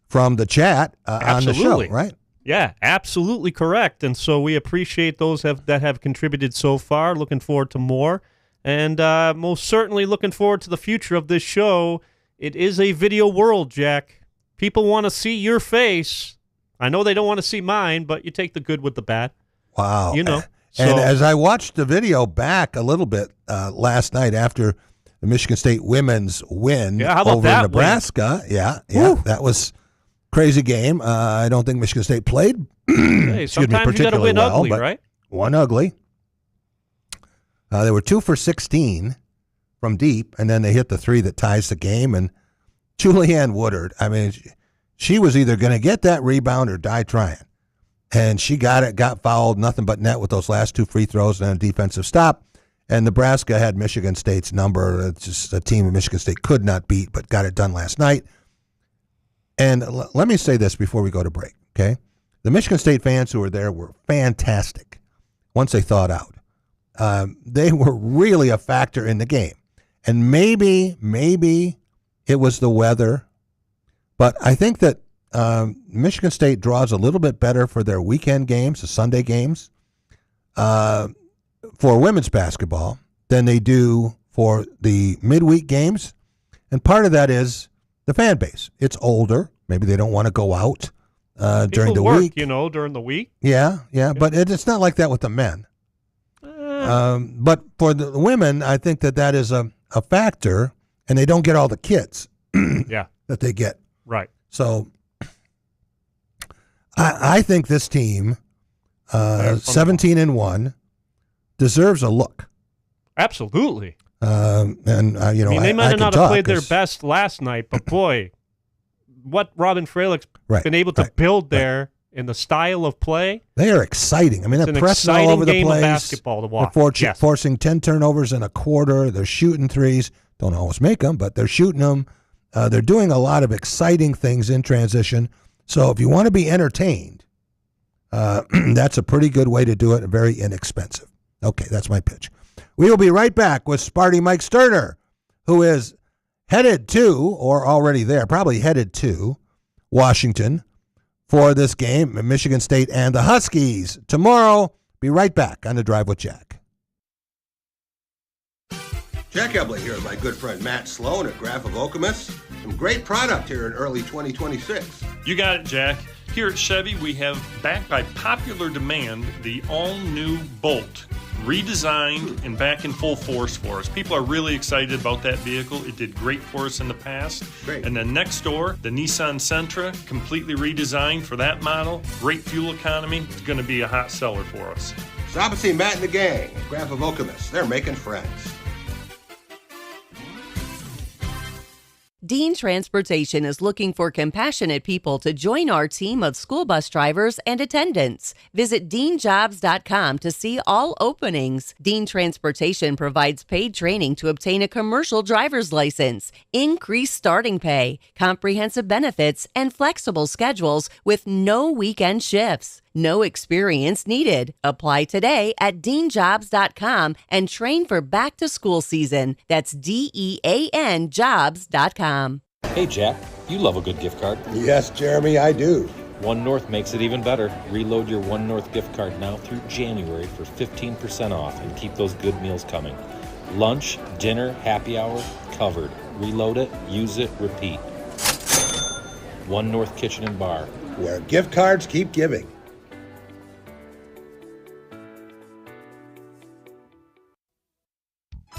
from the chat on the show, right? Yeah, absolutely correct. And so we appreciate those that have contributed so far. Looking forward to more. And most certainly looking forward to the future of this show. It is a video world, Jack. People want to see your face. I know they don't want to see mine, but you take the good with the bad. Wow. You know. And as I watched the video back a little bit last night after the Michigan State women's win over Nebraska, that was crazy game. I don't think Michigan State played sometimes you got to win ugly, right? Won ugly. They were 2 for 16 from deep, and then they hit the 3 that ties the game. And Julianne Woodard, I mean, she was either going to get that rebound or die trying. And she got it, got fouled, nothing but net with those last 2 free throws and a defensive stop. And Nebraska had Michigan State's number. It's just a team that Michigan State could not beat, but got it done last night. And let me say this before we go to break, okay? The Michigan State fans who were there were fantastic once they thawed out. they were really a factor in the game. And maybe it was the weather, but I think that Michigan State draws a little bit better for their weekend games, the Sunday games, for women's basketball than they do for the midweek games. And part of that is the fan base. It's older. Maybe they don't want to go out during the week. During the week. Yeah. But it's not like that with the men. But for the women, I think that is a factor, and they don't get all the kids that they get. Right. So I think this team, 17-1, deserves a look. Absolutely. They might not have played their best last night, but boy, what Robin Freilic's been able to build there in the style of play. They are exciting. I mean, they're pressing all over the place. Of basketball to watch. They're forcing 10 turnovers in a quarter. They're shooting threes. Don't always make them, but they're shooting them. They're doing a lot of exciting things in transition. So if you want to be entertained, that's a pretty good way to do it and very inexpensive. Okay, that's my pitch. We will be right back with Sparty Mike Sterner, who is headed to, or already there, probably headed to Washington for this game, Michigan State and the Huskies. Tomorrow, be right back on The Drive with Jack. Jack Ebling here with my good friend Matt Sloan at Graph of Okemos. Some great product here in early 2026. You got it, Jack. Here at Chevy, we have, backed by popular demand, the all-new Bolt. Redesigned and back in full force for us. People are really excited about that vehicle. It did great for us in the past. Great. And then next door, the Nissan Sentra, completely redesigned for that model. Great fuel economy. It's going to be a hot seller for us. Stop and see Matt and the gang at Graph of Okemos. They're making friends. Dean Transportation is looking for compassionate people to join our team of school bus drivers and attendants. Visit deanjobs.com to see all openings. Dean Transportation provides paid training to obtain a commercial driver's license, increased starting pay, comprehensive benefits, and flexible schedules with no weekend shifts. No experience needed. Apply today at deanjobs.com and train for back to school season. That's DEAN jobs.com. Hey, Jack, you love a good gift card. Yes, Jeremy, I do. One North makes it even better. Reload your One North gift card now through January for 15% off and keep those good meals coming. Lunch, dinner, happy hour, covered. Reload it, use it, repeat. One North Kitchen and Bar. Where gift cards keep giving.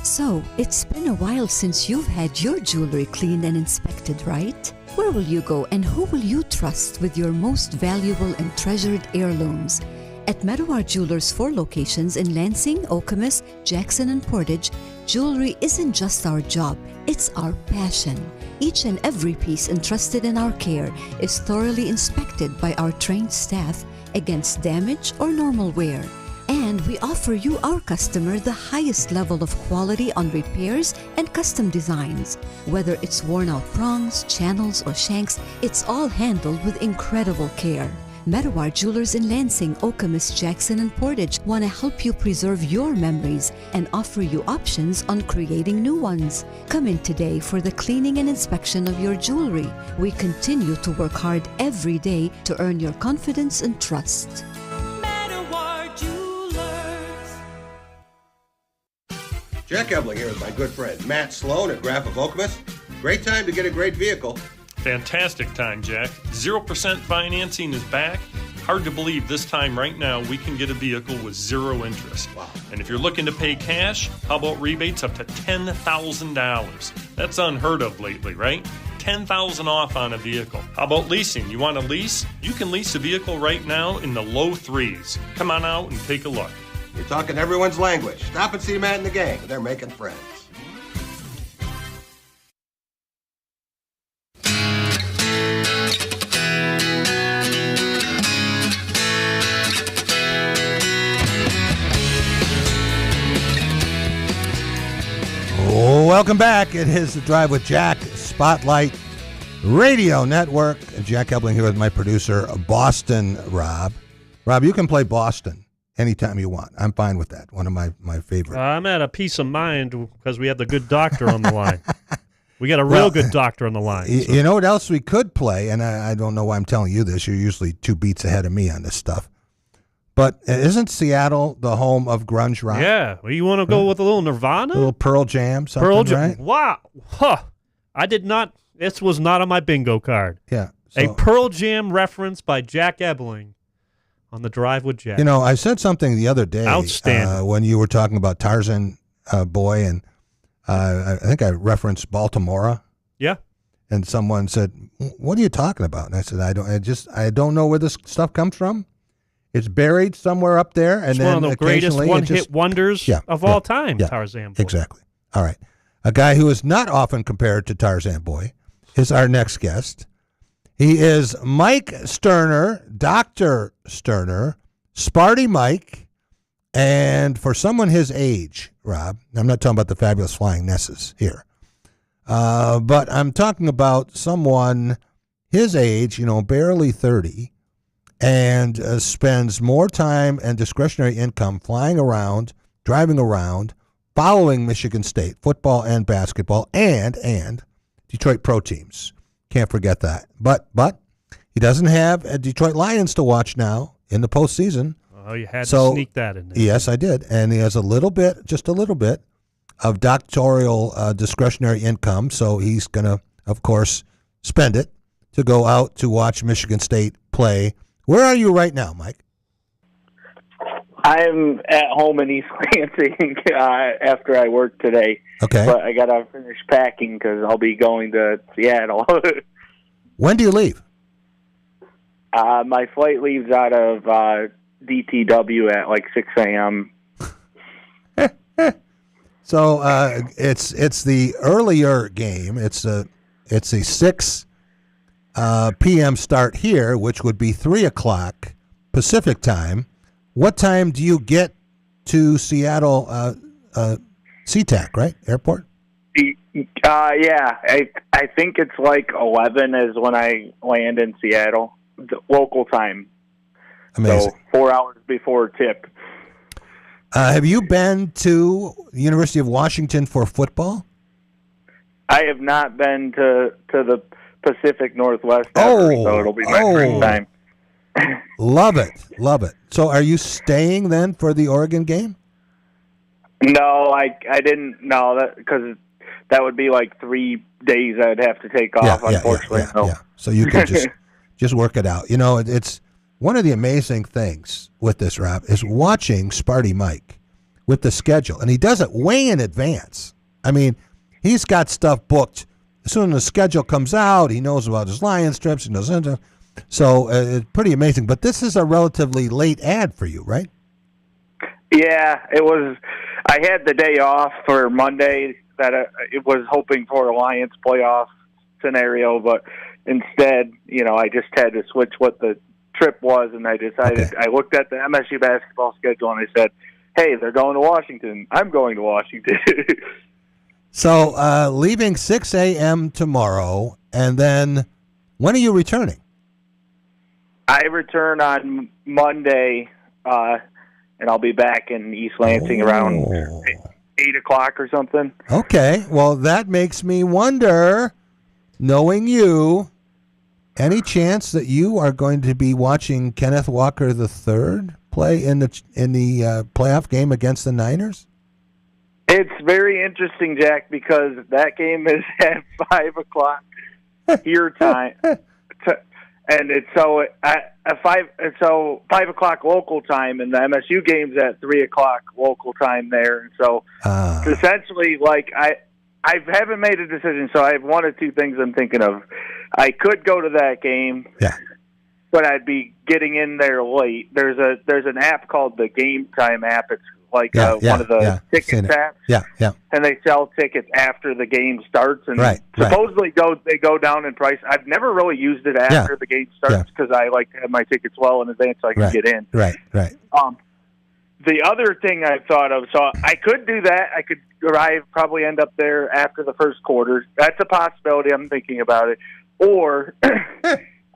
So, it's been a while since you've had your jewelry cleaned and inspected, right? Where will you go and who will you trust with your most valuable and treasured heirlooms? At Meadowar Jewelers' 4 locations in Lansing, Okemos, Jackson, and Portage, jewelry isn't just our job, it's our passion. Each and every piece entrusted in our care is thoroughly inspected by our trained staff against damage or normal wear. And we offer you, our customer, the highest level of quality on repairs and custom designs. Whether it's worn out prongs, channels, or shanks, it's all handled with incredible care. Meadowar Jewelers in Lansing, Okemos, Jackson, and Portage want to help you preserve your memories and offer you options on creating new ones. Come in today for the cleaning and inspection of your jewelry. We continue to work hard every day to earn your confidence and trust. Jack Ebling here with my good friend Matt Sloan at Graph of Okemos. Great time to get a great vehicle. Fantastic time, Jack. 0% financing is back. Hard to believe this time right now we can get a vehicle with 0 interest. Wow. And if you're looking to pay cash, how about rebates up to $10,000? That's unheard of lately, right? $10,000 off on a vehicle. How about leasing? You want to lease? You can lease a vehicle right now in the low 3s. Come on out and take a look. You're talking everyone's language. Stop and see Matt and the gang. They're making friends. Welcome back. It is the Drive with Jack Spotlight Radio Network. Jack Ebling here with my producer, Boston Rob. Rob, you can play Boston anytime you want. I'm fine with that. One of my favorite. I'm at a peace of mind because we have the good doctor on the line. We got a real good doctor on the line. So. You know what else we could play? And I don't know why I'm telling you this. You're usually 2 beats ahead of me on this stuff. But isn't Seattle the home of grunge rock? Yeah. Well, you want to go with a little Nirvana? A little Pearl Jam, something, Pearl Jam. right? Wow. Huh. I did not. This was not on my bingo card. Yeah. A Pearl Jam reference by Jack Ebling on the Drive with Jack. You know, I said something the other day. Outstanding. When you were talking about Tarzan Boy, and I think I referenced Baltimora. Yeah. And someone said, "What are you talking about?" And I said, I don't know where this stuff comes from. It's buried somewhere up there, and it's then one of the greatest one-hit hit wonders of all time. Yeah, Tarzan Boy. Exactly. All right, a guy who is not often compared to Tarzan Boy is our next guest. He is Mike Sterner, Dr. Sterner, Sparty Mike, and for someone his age, Rob, I'm not talking about the Fabulous Flying Nesses here, but I'm talking about someone his age, barely 30, and spends more time and discretionary income flying around, driving around, following Michigan State football and basketball and Detroit pro teams. Can't forget that. But he doesnn't have Detroit Lions to watch now in the postseason. Oh, you had to sneak that in there. Yes, I did. And he has just a little bit of doctoral discretionary income, so he's going to, of course, spend it to go out to watch Michigan State play. Where are you right now, Mike? I'm at home in East Lansing after I work today. Okay. But I got to finish packing because I'll be going to Seattle. When do you leave? My flight leaves out of DTW at like 6 a.m. So it's the earlier game. It's a 6 p.m. start here, which would be 3 o'clock Pacific time. What time do you get to Seattle SeaTac, right? Airport? Yeah. I think it's like 11 is when I land in Seattle, local time. Amazing. So 4 hours before tip. Have you been to the University of Washington for football? I have not been to the Pacific Northwest ever, so it'll be my first time. Love it. So are you staying then for the Oregon game? No, I didn't. No, because that would be like 3 days I'd have to take off, unfortunately. Yeah. So you can just work it out. It's one of the amazing things with this, Rob, is watching Sparty Mike with the schedule. And he does it way in advance. I mean, he's got stuff booked. As soon as the schedule comes out, he knows about his Lions trips. He knows into. So it's pretty amazing. But this is a relatively late ad for you, right? Yeah, it was. I had the day off for Monday that it was hoping for a Lions playoff scenario, but instead, I just had to switch what the trip was, and I decided I looked at the MSU basketball schedule and I said, "Hey, they're going to Washington. I'm going to Washington." So leaving 6 a.m. tomorrow, and then when are you returning? I return on Monday, and I'll be back in East Lansing around 8 o'clock or something. Okay. Well, that makes me wonder, knowing you, any chance that you are going to be watching Kenneth Walker III play in the playoff game against the Niners? It's very interesting, Jack, because that game is at 5 o'clock your time. And it's at 5 o'clock local time, and the MSU game's at 3 o'clock local time there. And so essentially, like I haven't made a decision, so I have one of two things I'm thinking of. I could go to that game, but I'd be getting in there late. There's an app called the Game Time app. It's like one of the ticket apps. Yeah. And they sell tickets after the game starts, and supposedly they go down in price. I've never really used it after the game starts because I like to have my tickets well in advance so I can get in. Right. The other thing I've thought of, so I could do that. I could arrive, probably end up there after the first quarter. That's a possibility. I'm thinking about it. Or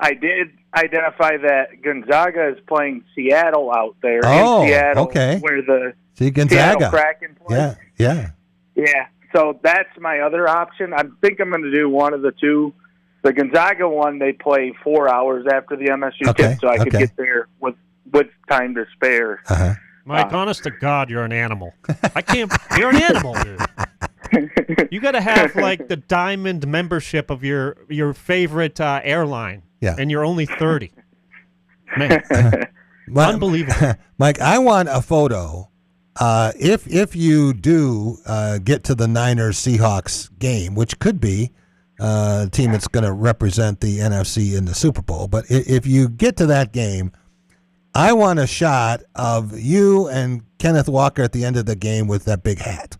I did identify that Gonzaga is playing Seattle out there. Oh, in Seattle, okay. Where the Gonzaga. Seattle Kraken play. Yeah. Yeah. So that's my other option. I think I'm going to do one of the two. The Gonzaga one, they play 4 hours after the MSU tip, so I could get there with time to spare. Uh-huh. Mike, honest to God, you're an animal. I can't. You're an animal, dude. You got to have like the diamond membership of your favorite airline. Yeah. And you're only 30. Man, unbelievable. Mike, I want a photo. If you do get to the Niners-Seahawks game, which could be a team that's going to represent the NFC in the Super Bowl, but if you get to that game, I want a shot of you and Kenneth Walker at the end of the game with that big hat.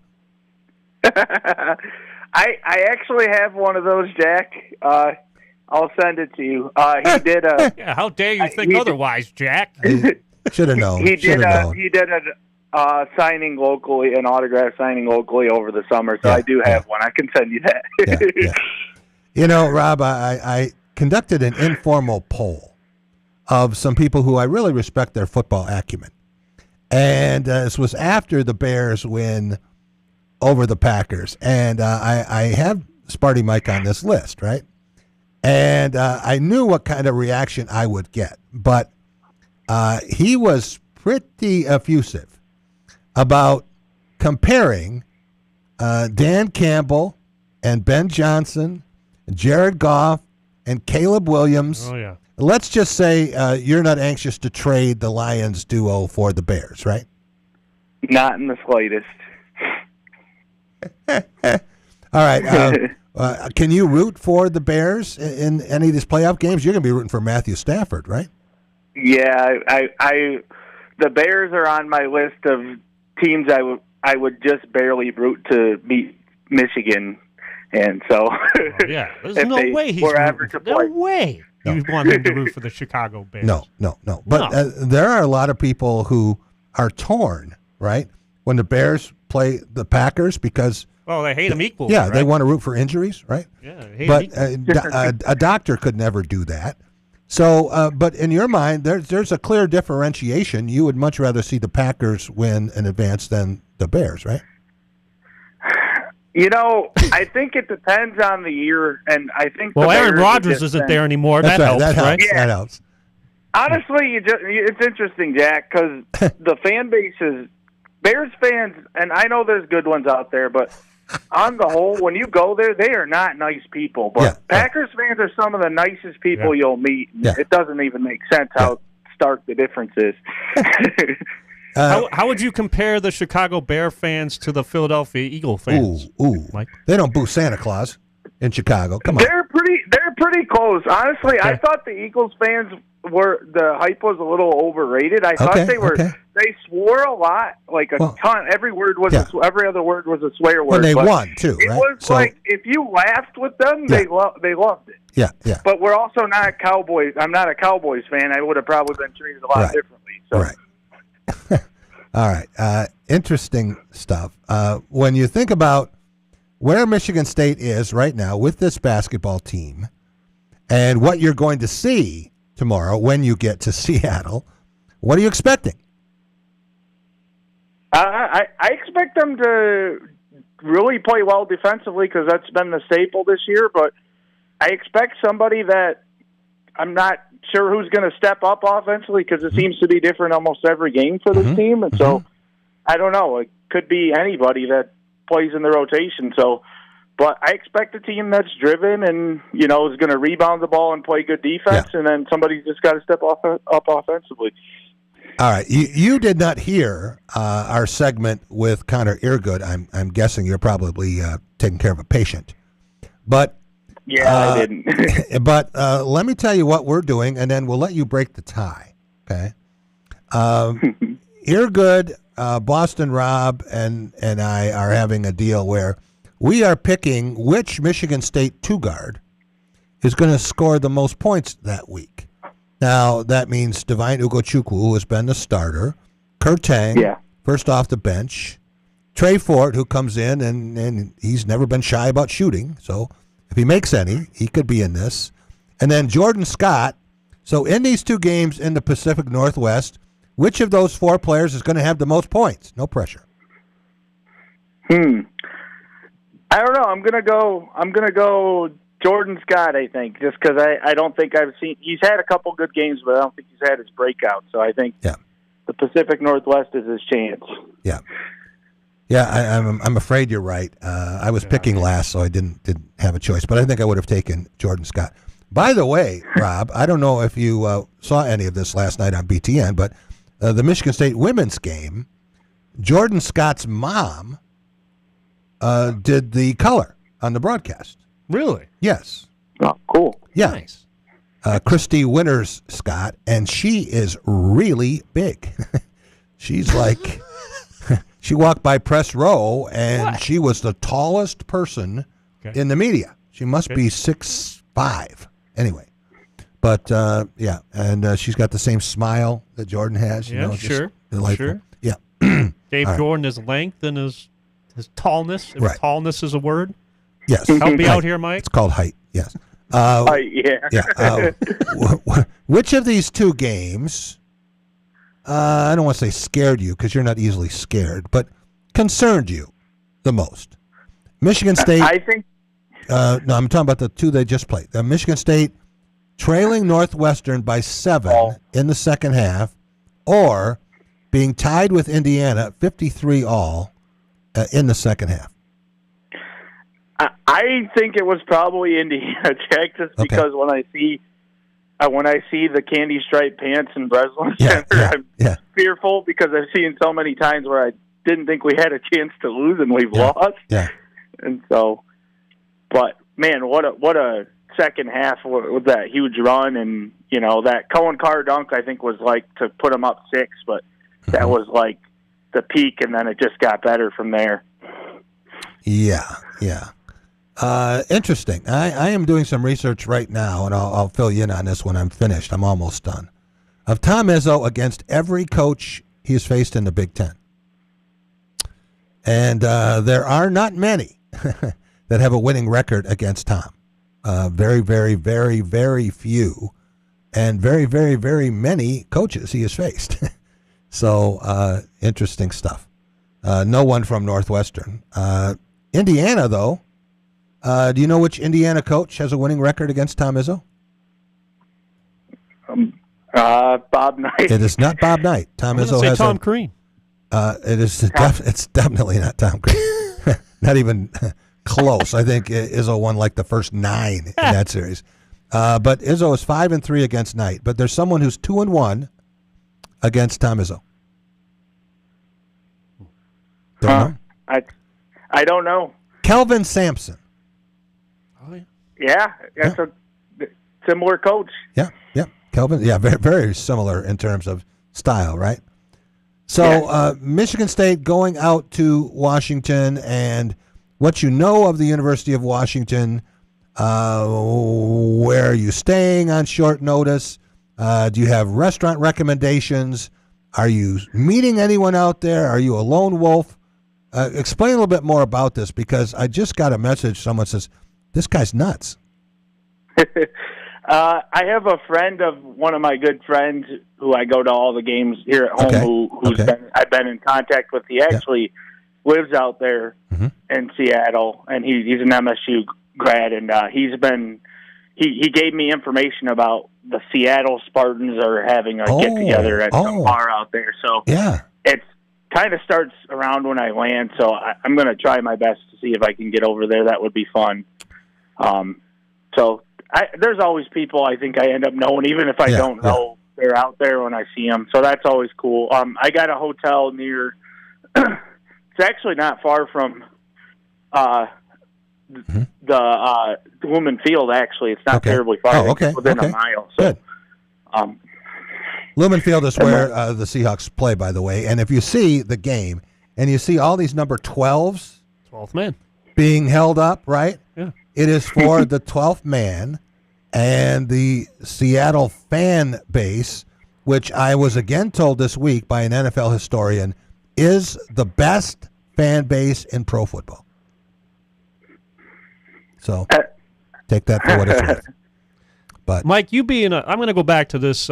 I actually have one of those, Jack. I'll send it to you. He did a. Yeah, how dare you think otherwise, Jack? Should have known. He did a signing locally, an autograph signing locally over the summer, so I do have one. I can send you that. Yeah. You know, Rob, I conducted an informal poll of some people who I really respect their football acumen. And this was after the Bears win over the Packers. And I have Sparty Mike on this list, right? And I knew what kind of reaction I would get. But he was pretty effusive about comparing Dan Campbell and Ben Johnson, and Jared Goff, and Caleb Williams. Oh, yeah. Let's just say you're not anxious to trade the Lions duo for the Bears, right? Not in the slightest. All right. Can you root for the Bears in any of these playoff games? You're going to be rooting for Matthew Stafford, right? Yeah, the Bears are on my list of teams I would just barely root to beat Michigan, and so there's no way he's rooting. No way. You want him to root for the Chicago Bears? No. But there are a lot of people who are torn, right, when the Bears play the Packers because they hate them equally. Yeah, right? they want to root for injuries, right? Yeah, they hate but them a doctor could never do that. So, but in your mind, there's a clear differentiation. You would much rather see the Packers win and advance than the Bears, right? You know, I think it depends on the year, and I think. Well, Aaron Rodgers isn't there anymore. That helps, right? Yeah. That helps. Honestly, it's interesting, Jack, because the fan base is Bears fans, and I know there's good ones out there, but on the whole, when you go there, they are not nice people. But Packers fans are some of the nicest people you'll meet. Yeah. It doesn't even make sense how stark the difference is. How would you compare the Chicago Bear fans to the Philadelphia Eagle fans? Ooh. Mike? They don't boo Santa Claus in Chicago. Come on. They're pretty close. Honestly, I thought the Eagles fans the hype was a little overrated. I thought they swore a lot, like a ton. Every word was every other word was a swear word. When they won too, right? It was like if you laughed with them, they loved it. Yeah. But we're also not Cowboys. I'm not a Cowboys fan. I would have probably been treated a lot differently. So. Right. All right. Interesting stuff. When you think about where Michigan State is right now with this basketball team and what you're going to see tomorrow when you get to Seattle, what are you expecting? I expect them to really play well defensively because that's been the staple this year, but I expect somebody that I'm not sure who's going to step up offensively because it seems to be different almost every game for this team. And so I don't know. It could be anybody that plays in the rotation. So, but I expect a team that's driven and, is going to rebound the ball and play good defense. And then somebody's just got to step up offensively. All right. You did not hear our segment with Connor Eargood. I'm guessing you're probably taking care of a patient. But I didn't. But let me tell you what we're doing, and then we'll let you break the tie. Okay. Eargood, Boston Rob, and I are having a deal where we are picking which Michigan State two-guard is going to score the most points that week. Now, that means Divine Ugochukwu, who has been the starter, Kurt Tang, first off the bench, Trey Fort, who comes in, and he's never been shy about shooting, so if he makes any, he could be in this. And then Jordan Scott. So in these two games in the Pacific Northwest, which of those four players is going to have the most points? No pressure. I don't know. I'm gonna go Jordan Scott, I think, just because I don't think I've seen. He's had a couple good games, but I don't think he's had his breakout. So I think the Pacific Northwest is his chance. Yeah. Yeah, I'm afraid you're right. I was picking last, so I didn't have a choice. But I think I would have taken Jordan Scott. By the way, Rob, I don't know if you saw any of this last night on BTN, but the Michigan State women's game, Jordan Scott's mom did the color on the broadcast. Really? Yes. Oh, cool. Yeah. Nice. Christy Winters Scott, and she is really big. She's like, she walked by press row, and she was the tallest person in the media. She must be 6'5". Anyway, but yeah, and she's got the same smile that Jordan has. You know, sure. Delightful. Sure. Yeah. Dave All right. Jordan, his length and his tallness. If Right. tallness is a word. Yes. Help me Height. out here, Mike. It's called height. Yes. Yeah. Yeah. Which of these two games? I don't want to say scared you because you're not easily scared, but concerned you the most? Michigan State. I think. No, I'm talking about the two they just played. Michigan State trailing Northwestern by 7 in the second half, or being tied with Indiana 53-all in the second half. I think it was probably Indiana, Jack, just because when I see the candy striped pants in Breslin Center, I'm fearful because I've seen so many times where I didn't think we had a chance to lose and we've lost. Yeah. And so, but man, what a second half with that huge run, and you know that Cohen Carr dunk I think was like to put them up 6, but that was like the peak, and then it just got better from there. Yeah. Interesting. I am doing some research right now, and I'll fill you in on this when I'm finished. I'm almost done. Of Tom Izzo against every coach he's faced in the Big Ten. And there are not many that have a winning record against Tom. Very, very, very, very few. And very, very, very many coaches he has faced. So, interesting stuff. No one from Northwestern. Indiana, though. Do you know which Indiana coach has a winning record against Tom Izzo? Bob Knight. It is not Bob Knight. Tom Izzo has Tom Crean. It is. It's definitely not Tom Crean. Not even close. I think Izzo won like the first 9 in that series. But Izzo is 5-3 against Knight. But there's someone who's 2-1 against Tom Izzo. Don't know? I don't know. Kelvin Sampson. Oh, Yeah, that's a similar coach. Yeah. Kelvin, very, very similar in terms of style, right? So Michigan State going out to Washington, and what you know of the University of Washington, where are you staying on short notice? Do you have restaurant recommendations? Are you meeting anyone out there? Are you a lone wolf? Explain a little bit more about this, because I just got a message. Someone says, this guy's nuts. I have a friend of one of my good friends who I go to all the games here at home I've been in contact with. He actually lives out there in Seattle, and he's an MSU grad, and he gave me information about the Seattle Spartans are having a get-together at some bar out there. So it's kind of starts around when I land, so I'm going to try my best to see if I can get over there. That would be fun. There's always people I think I end up knowing, even if I don't know they're out there when I see them. So that's always cool. I got a hotel near. It's actually not far from the Lumen Field. Actually, it's not terribly far. It's within a mile. So, good. Lumen Field is where the Seahawks play, by the way. And if you see the game and you see all these number 12s, 12th man, being held up, right? Yeah. It is for the 12th man and the Seattle fan base, which I was again told this week by an NFL historian, is the best fan base in pro football. So take that for what it's worth. But Mike, you being I'm going to go back to this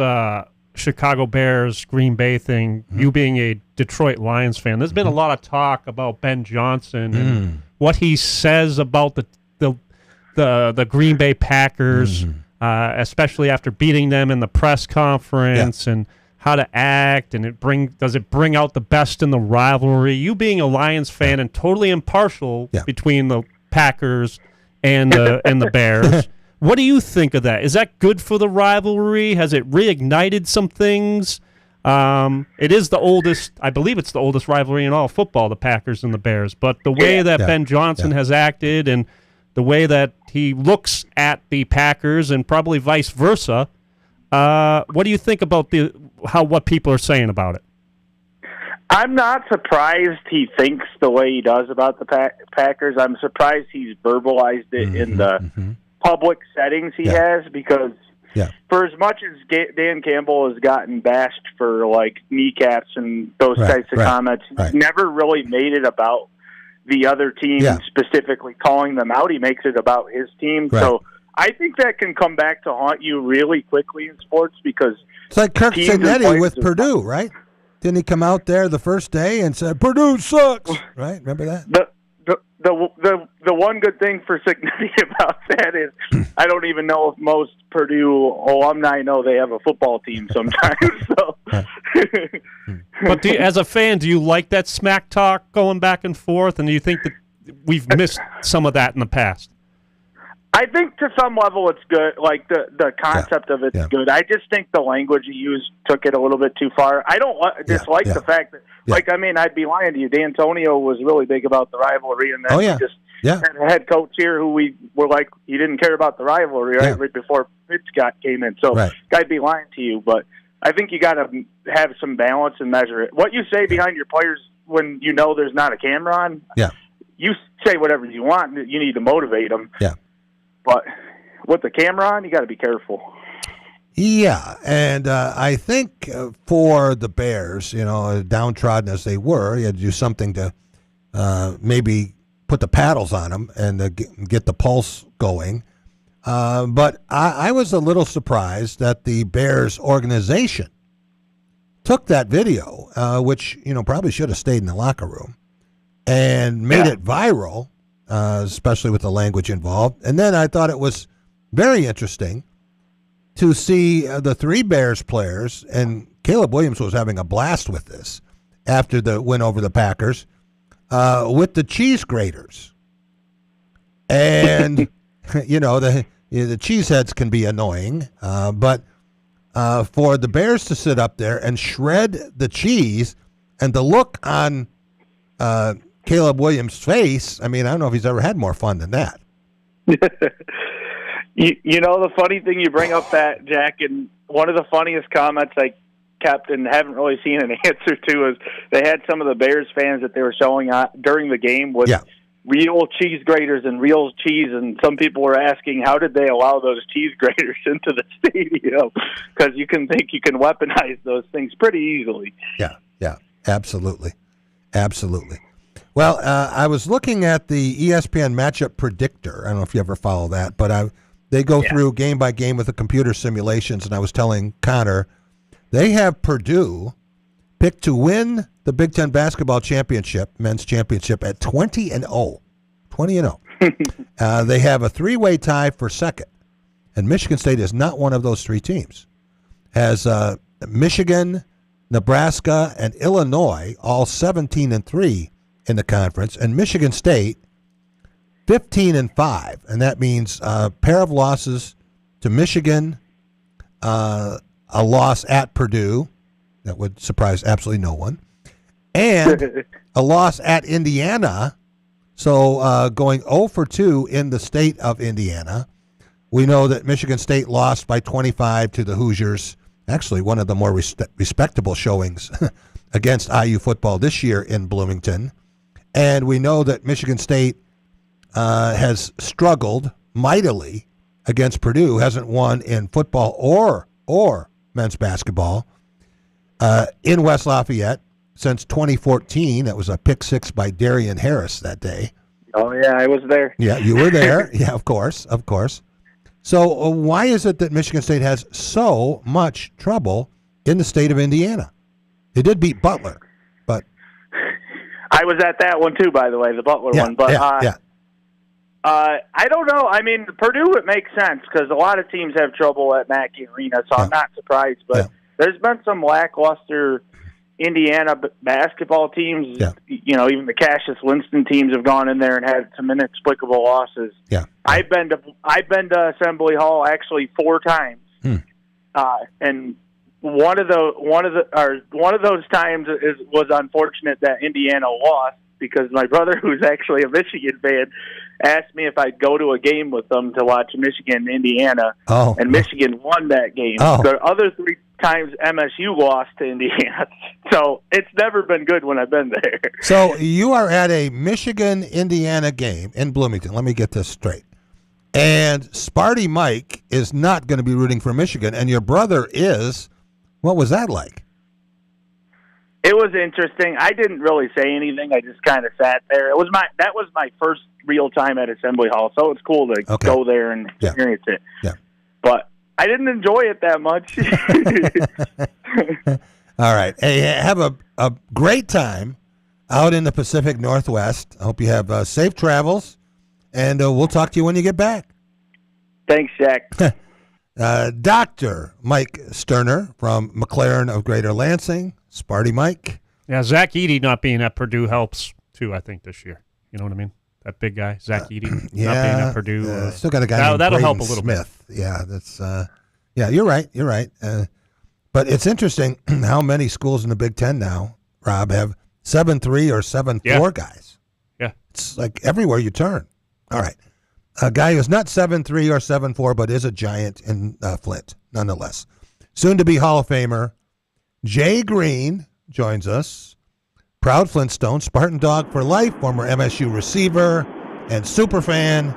Chicago Bears Green Bay thing. You being a Detroit Lions fan, there's been a lot of talk about Ben Johnson and what he says about the Green Bay Packers, especially after beating them in the press conference, and how to act, and does it bring out the best in the rivalry? You being a Lions fan and totally impartial between the Packers and the Bears, what do you think of that? Is that good for the rivalry? Has it reignited some things? It is the oldest, I believe it's the oldest rivalry in all football, the Packers and the Bears. But the way that Ben Johnson has acted and the way that he looks at the Packers and probably vice versa, what do you think about what people are saying about it? I'm not surprised he thinks the way he does about the Packers. I'm surprised he's verbalized it in the public settings he has, because for as much as Dan Campbell has gotten bashed for like kneecaps and those types of comments, he's never really made it about the other team, specifically calling them out. He makes it about his team. So I think that can come back to haunt you really quickly in sports, because it's like Kirk Cignetti with Purdue, right? Didn't he come out there the first day and said, Purdue sucks, right? Remember that? The one good thing for Cignetti about that is I don't even know if most Purdue alumni know they have a football team sometimes. So. But as a fan, do you like that smack talk going back and forth, and do you think that we've missed some of that in the past? I think to some level it's good. Like the concept of it's good. I just think the language he used took it a little bit too far. I don't dislike the fact that, I'd be lying to you. D'Antonio was really big about the rivalry, and then we just had a head coach here who we were like, he didn't care about the rivalry right before Fitz came in. So I'd be lying to you, but I think you got to have some balance and measure it. What you say behind your players when you know there's not a camera on, you say whatever you want. You need to motivate them. Yeah. But with the camera on, you got to be careful. Yeah, and I think for the Bears, downtrodden as they were, you had to do something to maybe put the paddles on them and get the pulse going. But I was a little surprised that the Bears organization took that video, which probably should have stayed in the locker room, and made it viral. Especially with the language involved. And then I thought it was very interesting to see the three Bears players, and Caleb Williams was having a blast with this after the win over the Packers, with the cheese graters. And, the cheeseheads can be annoying, but for the Bears to sit up there and shred the cheese, and the look on Caleb Williams' face, I don't know if he's ever had more fun than that. The funny thing you bring up that, Jack, and one of the funniest comments I kept and haven't really seen an answer to is they had some of the Bears fans that they were showing during the game with real cheese graters and real cheese, and some people were asking how did they allow those cheese graters into the stadium, because you can think you can weaponize those things pretty easily. Yeah, absolutely. Well, I was looking at the ESPN Matchup Predictor. I don't know if you ever follow that, but they go through game by game with the computer simulations, and I was telling Connor, they have Purdue picked to win the Big Ten basketball championship, men's championship, at 20-0. 20-0. They have a three-way tie for second, and Michigan State is not one of those three teams. Has Michigan, Nebraska, and Illinois all 17-3 in the conference, and Michigan State 15-5, and that means a pair of losses to Michigan, a loss at Purdue, that would surprise absolutely no one, and a loss at Indiana. So going 0-2 in the state of Indiana. We know that Michigan State lost by 25 to the Hoosiers, actually one of the more respectable showings against IU football this year in Bloomington. And we know that Michigan State has struggled mightily against Purdue, hasn't won in football or men's basketball in West Lafayette since 2014. That was a pick six by Darian Harris that day. Oh, yeah, I was there. Yeah, you were there. Yeah, of course. So why is it that Michigan State has so much trouble in the state of Indiana? They did beat Butler, but I was at that one too, by the way, the Butler one. But I don't know. I mean, Purdue, it makes sense because a lot of teams have trouble at Mackey Arena, so I'm not surprised. But there's been some lackluster Indiana basketball teams. You know, even the Cassius Winston teams have gone in there and had some inexplicable losses. I've been to Assembly Hall actually 4 times, and one of those times was unfortunate that Indiana lost because my brother, who's actually a Michigan fan, asked me if I'd go to a game with them to watch Michigan Indiana, and Michigan won that game. The other 3 times MSU lost to Indiana, so it's never been good when I've been there. So you are at a Michigan-Indiana game in Bloomington. Let me get this straight. And Sparty Mike is not going to be rooting for Michigan, and your brother is. What was that like? It was interesting. I didn't really say anything. I just kind of sat there. That was my first real time at Assembly Hall, so it's cool to go there and experience it. But I didn't enjoy it that much. All right. Hey, have a great time out in the Pacific Northwest. I hope you have safe travels, and we'll talk to you when you get back. Thanks, Jack. Dr. Mike Sterner from McLaren of Greater Lansing. Sparty Mike. Yeah, Zach Edey not being at Purdue helps, too, I think, this year. You know what I mean? That big guy, Zach Edey, not being at Purdue. Still got a guy named that'll Braden help a little Smith. Bit. Yeah, that's. Yeah, you're right. You're right. But it's interesting how many schools in the Big Ten now, Rob, have 7-3 or 7-4 guys. Yeah. It's like everywhere you turn. All right. A guy who's not 7-3 or 7-4, but is a giant in Flint, nonetheless. Soon to be Hall of Famer, Jay Green joins us. Proud Flintstone, Spartan Dog for life, former MSU receiver and superfan.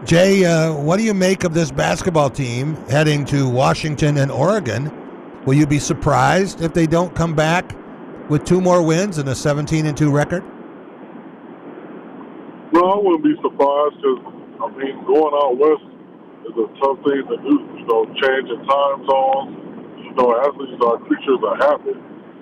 Jay, what do you make of this basketball team heading to Washington and Oregon? Will you be surprised if they don't come back with 2 more wins and a 17-2 record? No, I wouldn't be surprised because, I mean, going out west is a tough thing to do. You know, changing time zones. You know, athletes are creatures of habit.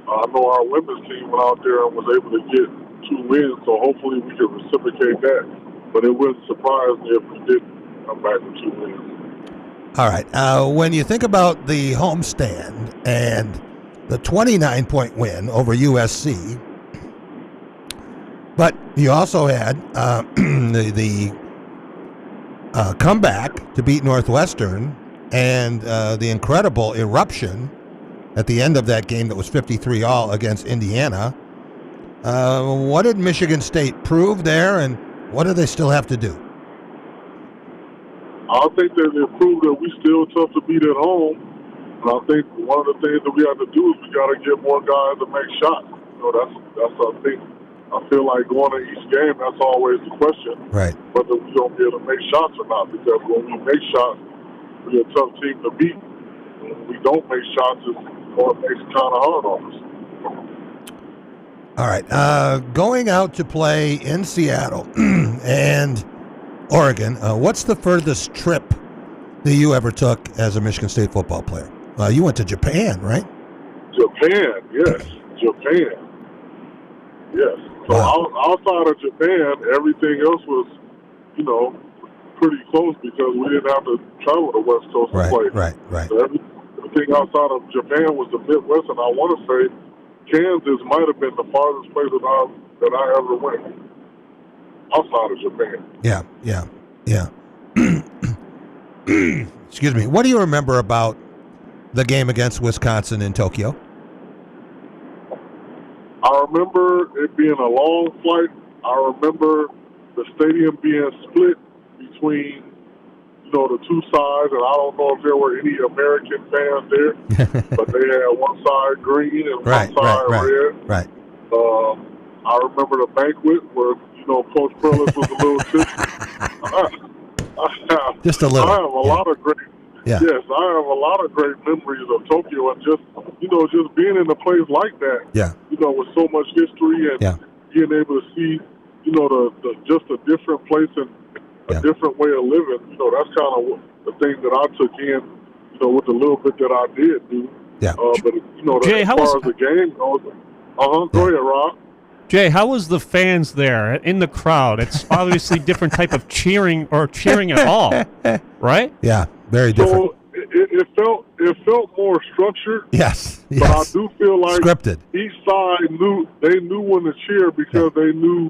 I know our women's team went out there and was able to get 2 wins, so hopefully we can reciprocate that. But it wouldn't surprise me if we didn't come back with 2 wins. All right. When you think about the homestand and the 29-point win over USC, but you also had the comeback to beat Northwestern and the incredible eruption at the end of that game that was 53-all against Indiana. What did Michigan State prove there, and what do they still have to do? I think that they proved that we still tough to beat at home. And I think one of the things that we have to do is we got to get more guys to make shots. You know, that's a thing. I feel like going to each game, that's always the question. Right. Whether we're going to be able to make shots or not. Because when we make shots, we're a tough team to beat. And when we don't make shots, it makes it kind of hard on us. All right. Going out to play in Seattle and Oregon, what's the furthest trip that you ever took as a Michigan State football player? You went to Japan, right? Japan, yes. Japan. Yes. So outside of Japan, everything else was, you know, pretty close because we didn't have to travel to West Coast to play. Right. So everything outside of Japan was the Midwest, and I want to say Kansas might have been the farthest place that I ever went outside of Japan. Yeah. Excuse me. What do you remember about the game against Wisconsin in Tokyo? I remember it being a long flight. I remember the stadium being split between, you know, the 2 sides, and I don't know if there were any American fans there, but they had one side green and one side red. Right. I remember the banquet where, you know, Coach Perlis was a little tipsy. Just a little. I have a lot of great. Yeah. Yes, I have a lot of great memories of Tokyo, and just being in a place like that. Yeah. You know, with so much history and being able to see, you know, the just a different place a different way of living. You know, that's kind of the thing that I took in, you know, with the little bit that I did do. Yeah. But, you know, Jay, as far as the game goes, go ahead, Rob. Jay, how was the fans there in the crowd? It's obviously different type of cheering or cheering at all, right? Yeah, very different. So it felt more structured. Yes. But I do feel like scripted. Each side knew when to cheer because they knew,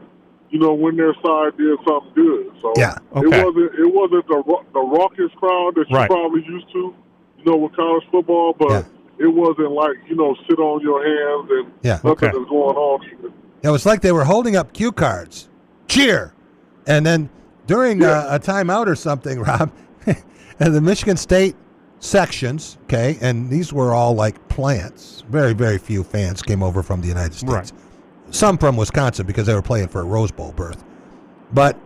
you know, when their side did something good. So it wasn't the raucous crowd that you're probably used to, you know, with college football, but it wasn't like, you know, sit on your hands and nothing is going on. It was like they were holding up cue cards. Cheer! And then during a timeout or something, Rob, and the Michigan State sections, okay, and these were all like plants. Very, very few fans came over from the United States. Right. Some from Wisconsin because they were playing for a Rose Bowl berth. But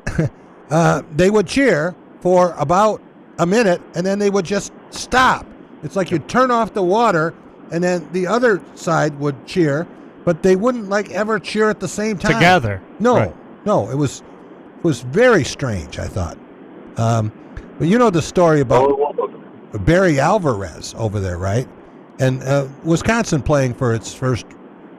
they would cheer for about a minute, and then they would just stop. It's like you'd turn off the water, and then the other side would cheer, but they wouldn't like ever cheer at the same time. Together. No, no, it was very strange, I thought. But you know the story about Barry Alvarez over there, right? And Wisconsin playing for its first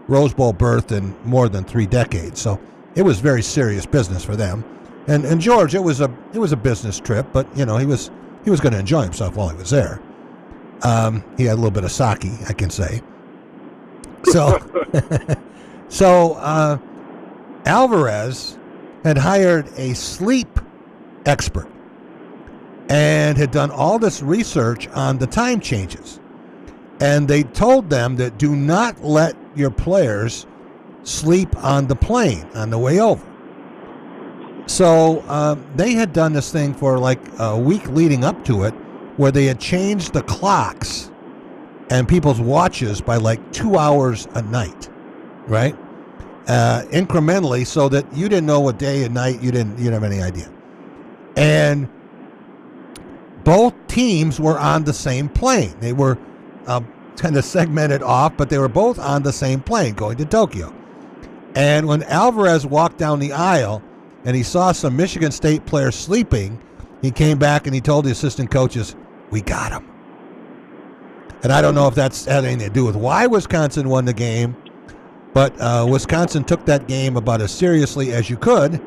Rose Bowl berth in more than 3 decades, so it was very serious business for them. And George, it was a business trip, but you know he was going to enjoy himself while he was there. He had a little bit of sake, I can say. So, Alvarez had hired a sleep expert and had done all this research on the time changes. And they told them that do not let your players sleep on the plane on the way over. So they had done this thing for like a week leading up to it, where they had changed the clocks and people's watches by like 2 hours a night, right? Incrementally, so that you didn't know what day and night, you didn't have any idea. And both teams were on the same plane. They were kind of segmented off, but they were both on the same plane going to Tokyo. And when Alvarez walked down the aisle and he saw some Michigan State players sleeping, he came back and he told the assistant coaches, "We got him." And I don't know if that's had anything to do with why Wisconsin won the game, but Wisconsin took that game about as seriously as you could,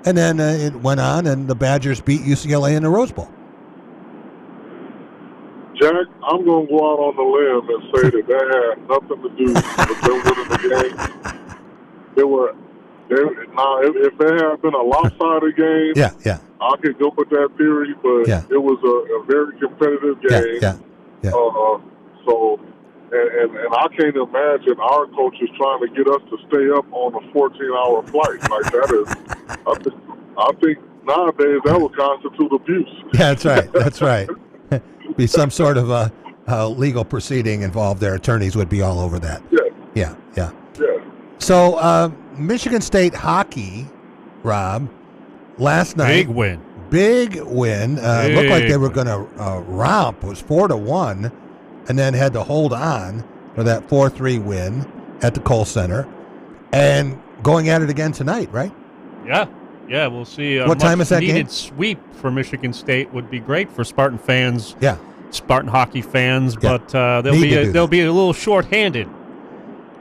and then it went on, and the Badgers beat UCLA in the Rose Bowl. Jack, I'm going to go out on the limb and say that had nothing to do with them winning the game. If there had been a lopsided game, I could go with that theory, but it was a very competitive game. So, and I can't imagine our coaches trying to get us to stay up on a 14-hour flight. Like that is, I think nowadays that would constitute abuse. Yeah, that's right. That's right. Be some sort of a legal proceeding involved there. Attorneys would be all over that. Yeah. So Michigan State hockey, Rob, last night. Big win. Looked like they were going to romp. It was 4-1, and then had to hold on for that 4-3 win at the Kohl Center, and going at it again tonight, right? Yeah, we'll see. What time is that game? Needed sweep for Michigan State would be great for Spartan fans. Yeah, Spartan hockey fans, but they'll be a little short-handed.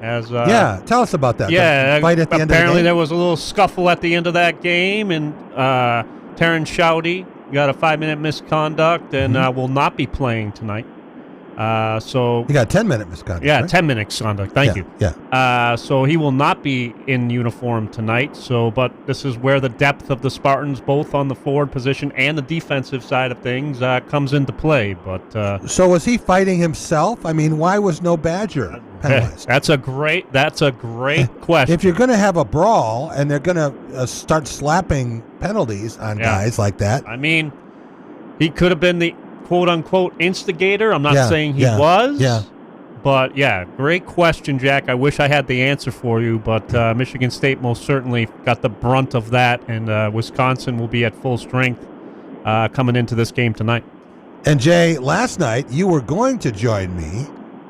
As tell us about that. Yeah, fight at the end of the apparently game? there was a little scuffle at the end of that game, and Taryn Schaude got a 5-minute misconduct and will not be playing tonight. So he got a 10-minute misconduct. Yeah, right? 10-minute misconduct. Thank you. Yeah. So he will not be in uniform tonight. So, but this is where the depth of the Spartans, both on the forward position and the defensive side of things, comes into play. But so was he fighting himself? I mean, why was no Badger penalized? That's a great question. If you're going to have a brawl and they're going to start slapping penalties on guys like that, I mean, he could have been the quote-unquote instigator. I'm not saying he was. But, great question, Jack. I wish I had the answer for you, but Michigan State most certainly got the brunt of that, and Wisconsin will be at full strength coming into this game tonight. And, Jay, last night you were going to join me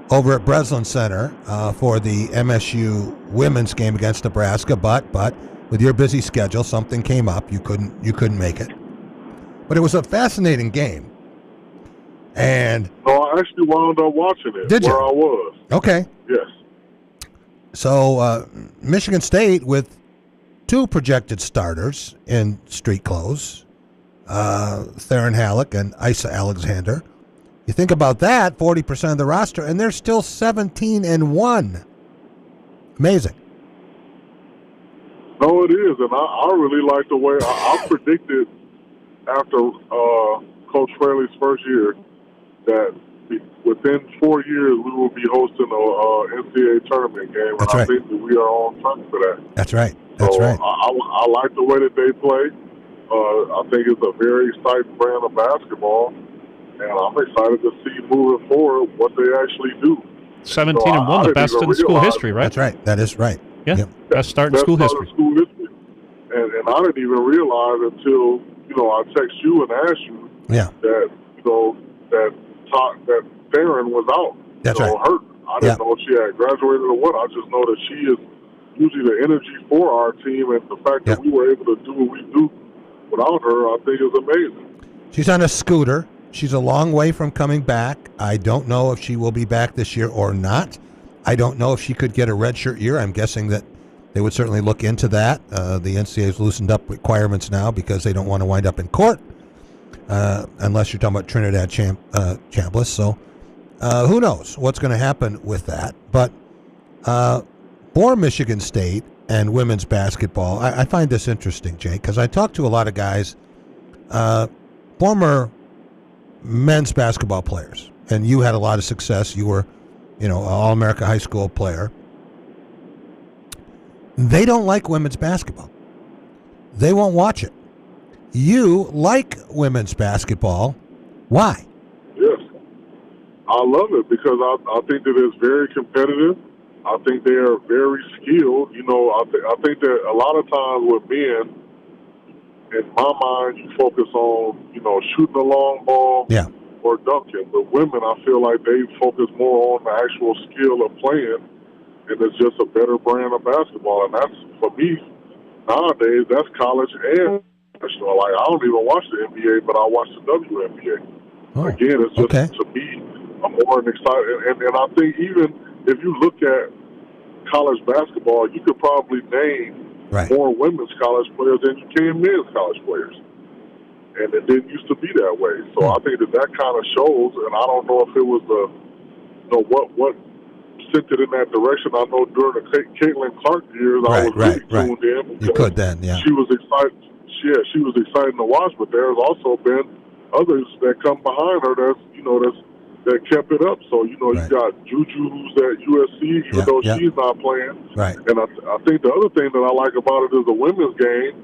over at Breslin Center for the MSU women's game against Nebraska, but with your busy schedule, something came up. You couldn't make it. But it was a fascinating game. And no, I actually wound up watching it. Did you? Where I was. Okay. Yes. So Michigan State with 2 projected starters in street clothes, Theron Halleck and Isa Alexander. You think about that, 40% of the roster, and they're still 17-1. Amazing. No, it is, and I really like the way I predicted after Coach Fraley's first year that within 4 years we will be hosting a NCAA tournament game, and I think that we are on track for that. That's right. That's right. I like the way that they play. I think it's a very exciting brand of basketball, and I'm excited to see moving forward what they actually do. 17-1, the best in school history, right? That's right. That is right. Yeah, best start in school history. And I didn't even realize until I text you and asked you that that Theron was out. That's right. Hurt. I didn't know if she had graduated or what. I just know that she is usually the energy for our team, and the fact that we were able to do what we do without her, I think is amazing. She's on a scooter. She's a long way from coming back. I don't know if she will be back this year or not. I don't know if she could get a redshirt year. I'm guessing that they would certainly look into that. The NCAA has loosened up requirements now because they don't want to wind up in court, unless you're talking about Trinidad Chambliss. So who knows what's going to happen with that. But for Michigan State and women's basketball, I find this interesting, Jake, because I talk to a lot of guys, former men's basketball players, and you had a lot of success. You were, an All-America high school player. They don't like women's basketball. They won't watch it. You like women's basketball. Why? Yes. I love it because I think that it's very competitive. I think they are very skilled. I think that a lot of times with men, in my mind, you focus on, shooting a long ball or dunking. But women, I feel like they focus more on the actual skill of playing, and it's just a better brand of basketball. And that's, for me, nowadays, that's college and professional. Like, I don't even watch the NBA, but I watch the WNBA. Again, it's just, to me, I'm more excited. And I think even if you look at college basketball, you could probably name more women's college players than you can men's college players. And it didn't used to be that way. So I think that kind of shows, and I don't know if it was what sent it in that direction. I know during the Caitlin Clark years, I was really tuned in. You could then, She was excited. She was exciting to watch, but there's also been others that come behind her that kept it up. So, you got Juju, who's at USC, even though she's not playing. Right. And I think the other thing that I like about it is the women's game.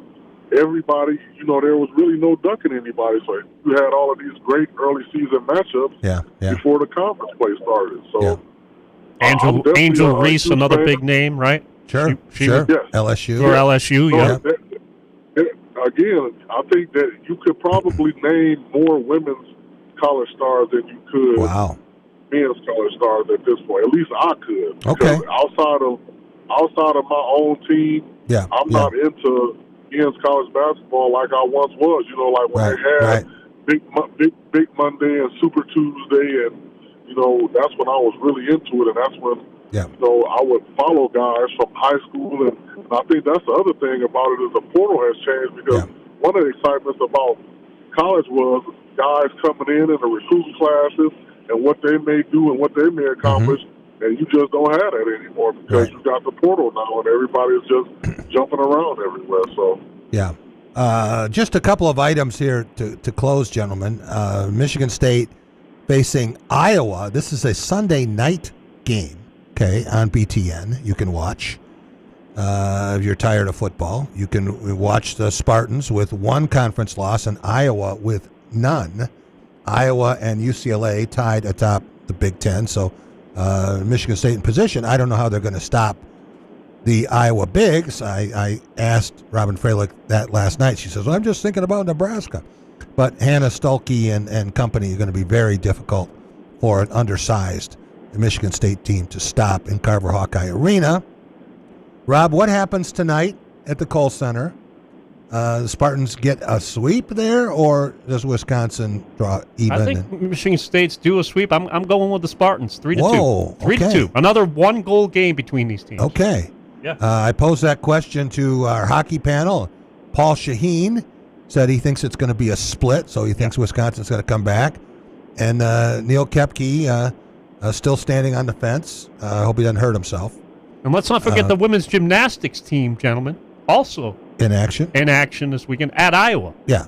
Everybody, there was really no ducking anybody. So you had all of these great early season matchups before the conference play started. So Angel Reese, another big name, right? Sure. Yes. LSU. Or LSU, Again, I think that you could probably name more women's college stars than you could men's college stars at this point. At least I could. Okay. Outside of my own team, I'm not into men's college basketball like I once was. Like when they had Big Monday and Super Tuesday, and that's when I was really into it, and that's when I would follow guys from high school, and I think that's the other thing about it is the portal has changed because one of the excitements about college was guys coming in the recruiting classes and what they may do and what they may accomplish, and you just don't have that anymore because you got the portal now and everybody's just jumping around everywhere. So just a couple of items here to close, gentlemen. Michigan State facing Iowa. This is a Sunday night game, on BTN. You can watch. If you're tired of football, you can watch the Spartans with one conference loss and Iowa with none. Iowa and UCLA tied atop the Big Ten, so Michigan State in position. I don't know how they're going to stop the Iowa Bigs. I asked Robin Fralick that last night. She says, well, I'm just thinking about Nebraska. But Hannah Stuelke and company are going to be very difficult for an undersized Michigan State team to stop in Carver Hawkeye Arena. Rob, what happens tonight at the Kohl Center? the Spartans get a sweep there, or does Wisconsin draw even? I think Michigan State's do a sweep. I'm going with the Spartans, 3-2. Whoa, 3-2. Another 1-goal game between these teams. Okay. Yeah. I posed that question to our hockey panel. Paul Shaheen said he thinks it's going to be a split, so he thinks Wisconsin's going to come back. And Neil Koepke still standing on the fence. I hope he doesn't hurt himself. And let's not forget the women's gymnastics team, gentlemen, also in action. In action this weekend at Iowa. Yeah.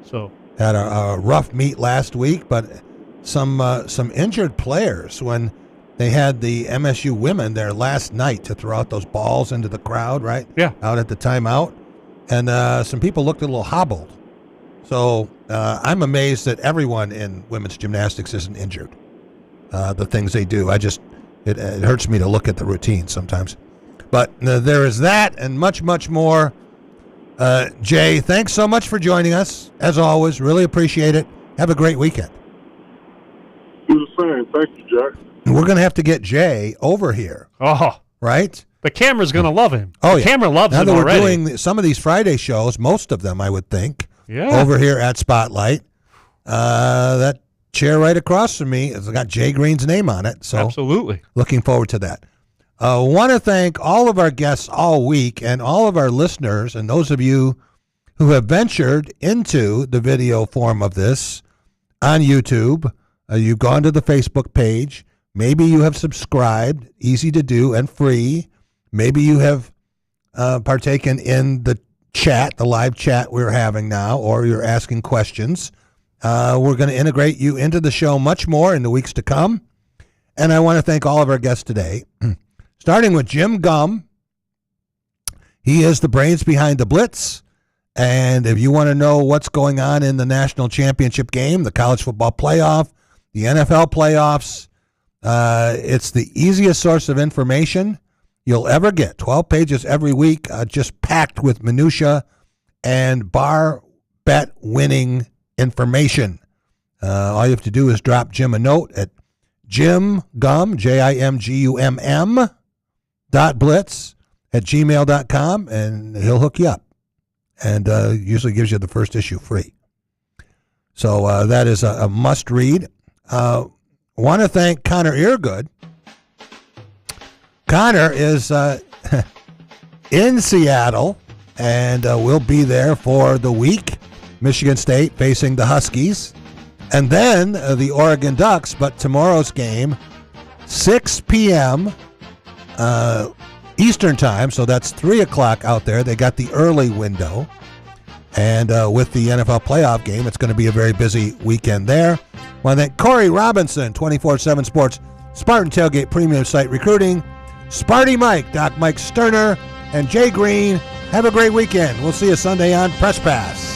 So had a rough meet last week, but some injured players when they had the MSU women there last night to throw out those balls into the crowd, right? Yeah. Out at the timeout. And some people looked a little hobbled. So I'm amazed that everyone in women's gymnastics isn't injured. The things they do. It hurts me to look at the routine sometimes. But there is that and much, much more. Jay, thanks so much for joining us. As always, really appreciate it. Have a great weekend. Do the same. Thank you, Jack. And we're going to have to get Jay over here. Oh. Right? The camera's going to love him. Oh, the camera loves him already. Now that we're doing some of these Friday shows, most of them, I would think, yeah, over here at Spotlight. That chair right across from me has got Jay Green's name on it. So absolutely. Looking forward to that. Want to thank all of our guests all week and all of our listeners and those of you who have ventured into the video form of this on YouTube. You've gone to the Facebook page. Maybe you have subscribed, easy to do and free. Maybe you have partaken in the chat, the live chat we're having now, or you're asking questions. We're going to integrate you into the show much more in the weeks to come. And I want to thank all of our guests today, starting with Jim Gum. He is the brains behind the Blitz. And if you want to know what's going on in the national championship game, the college football playoff, the NFL playoffs, it's the easiest source of information you'll ever get. 12 pages every week, just packed with minutia and bar bet winning information. All you have to do is drop Jim a note at jimgum, JIMGUMM, .blitz@gmail.com, and he'll hook you up. And usually gives you the first issue free. So that is a must read. Want to thank Connor Eargood. Connor is in Seattle, and we'll be there for the week. Michigan State facing the Huskies. And then the Oregon Ducks, but tomorrow's game, 6 p.m. Eastern time, so that's 3 o'clock out there. They got the early window. And with the NFL playoff game, it's going to be a very busy weekend there. I want to thank Corey Robinson, 24/7 Sports, Spartan Tailgate Premium Site Recruiting, Sparty Mike, Doc Mike Sterner, and Jay Green. Have a great weekend. We'll see you Sunday on Press Pass.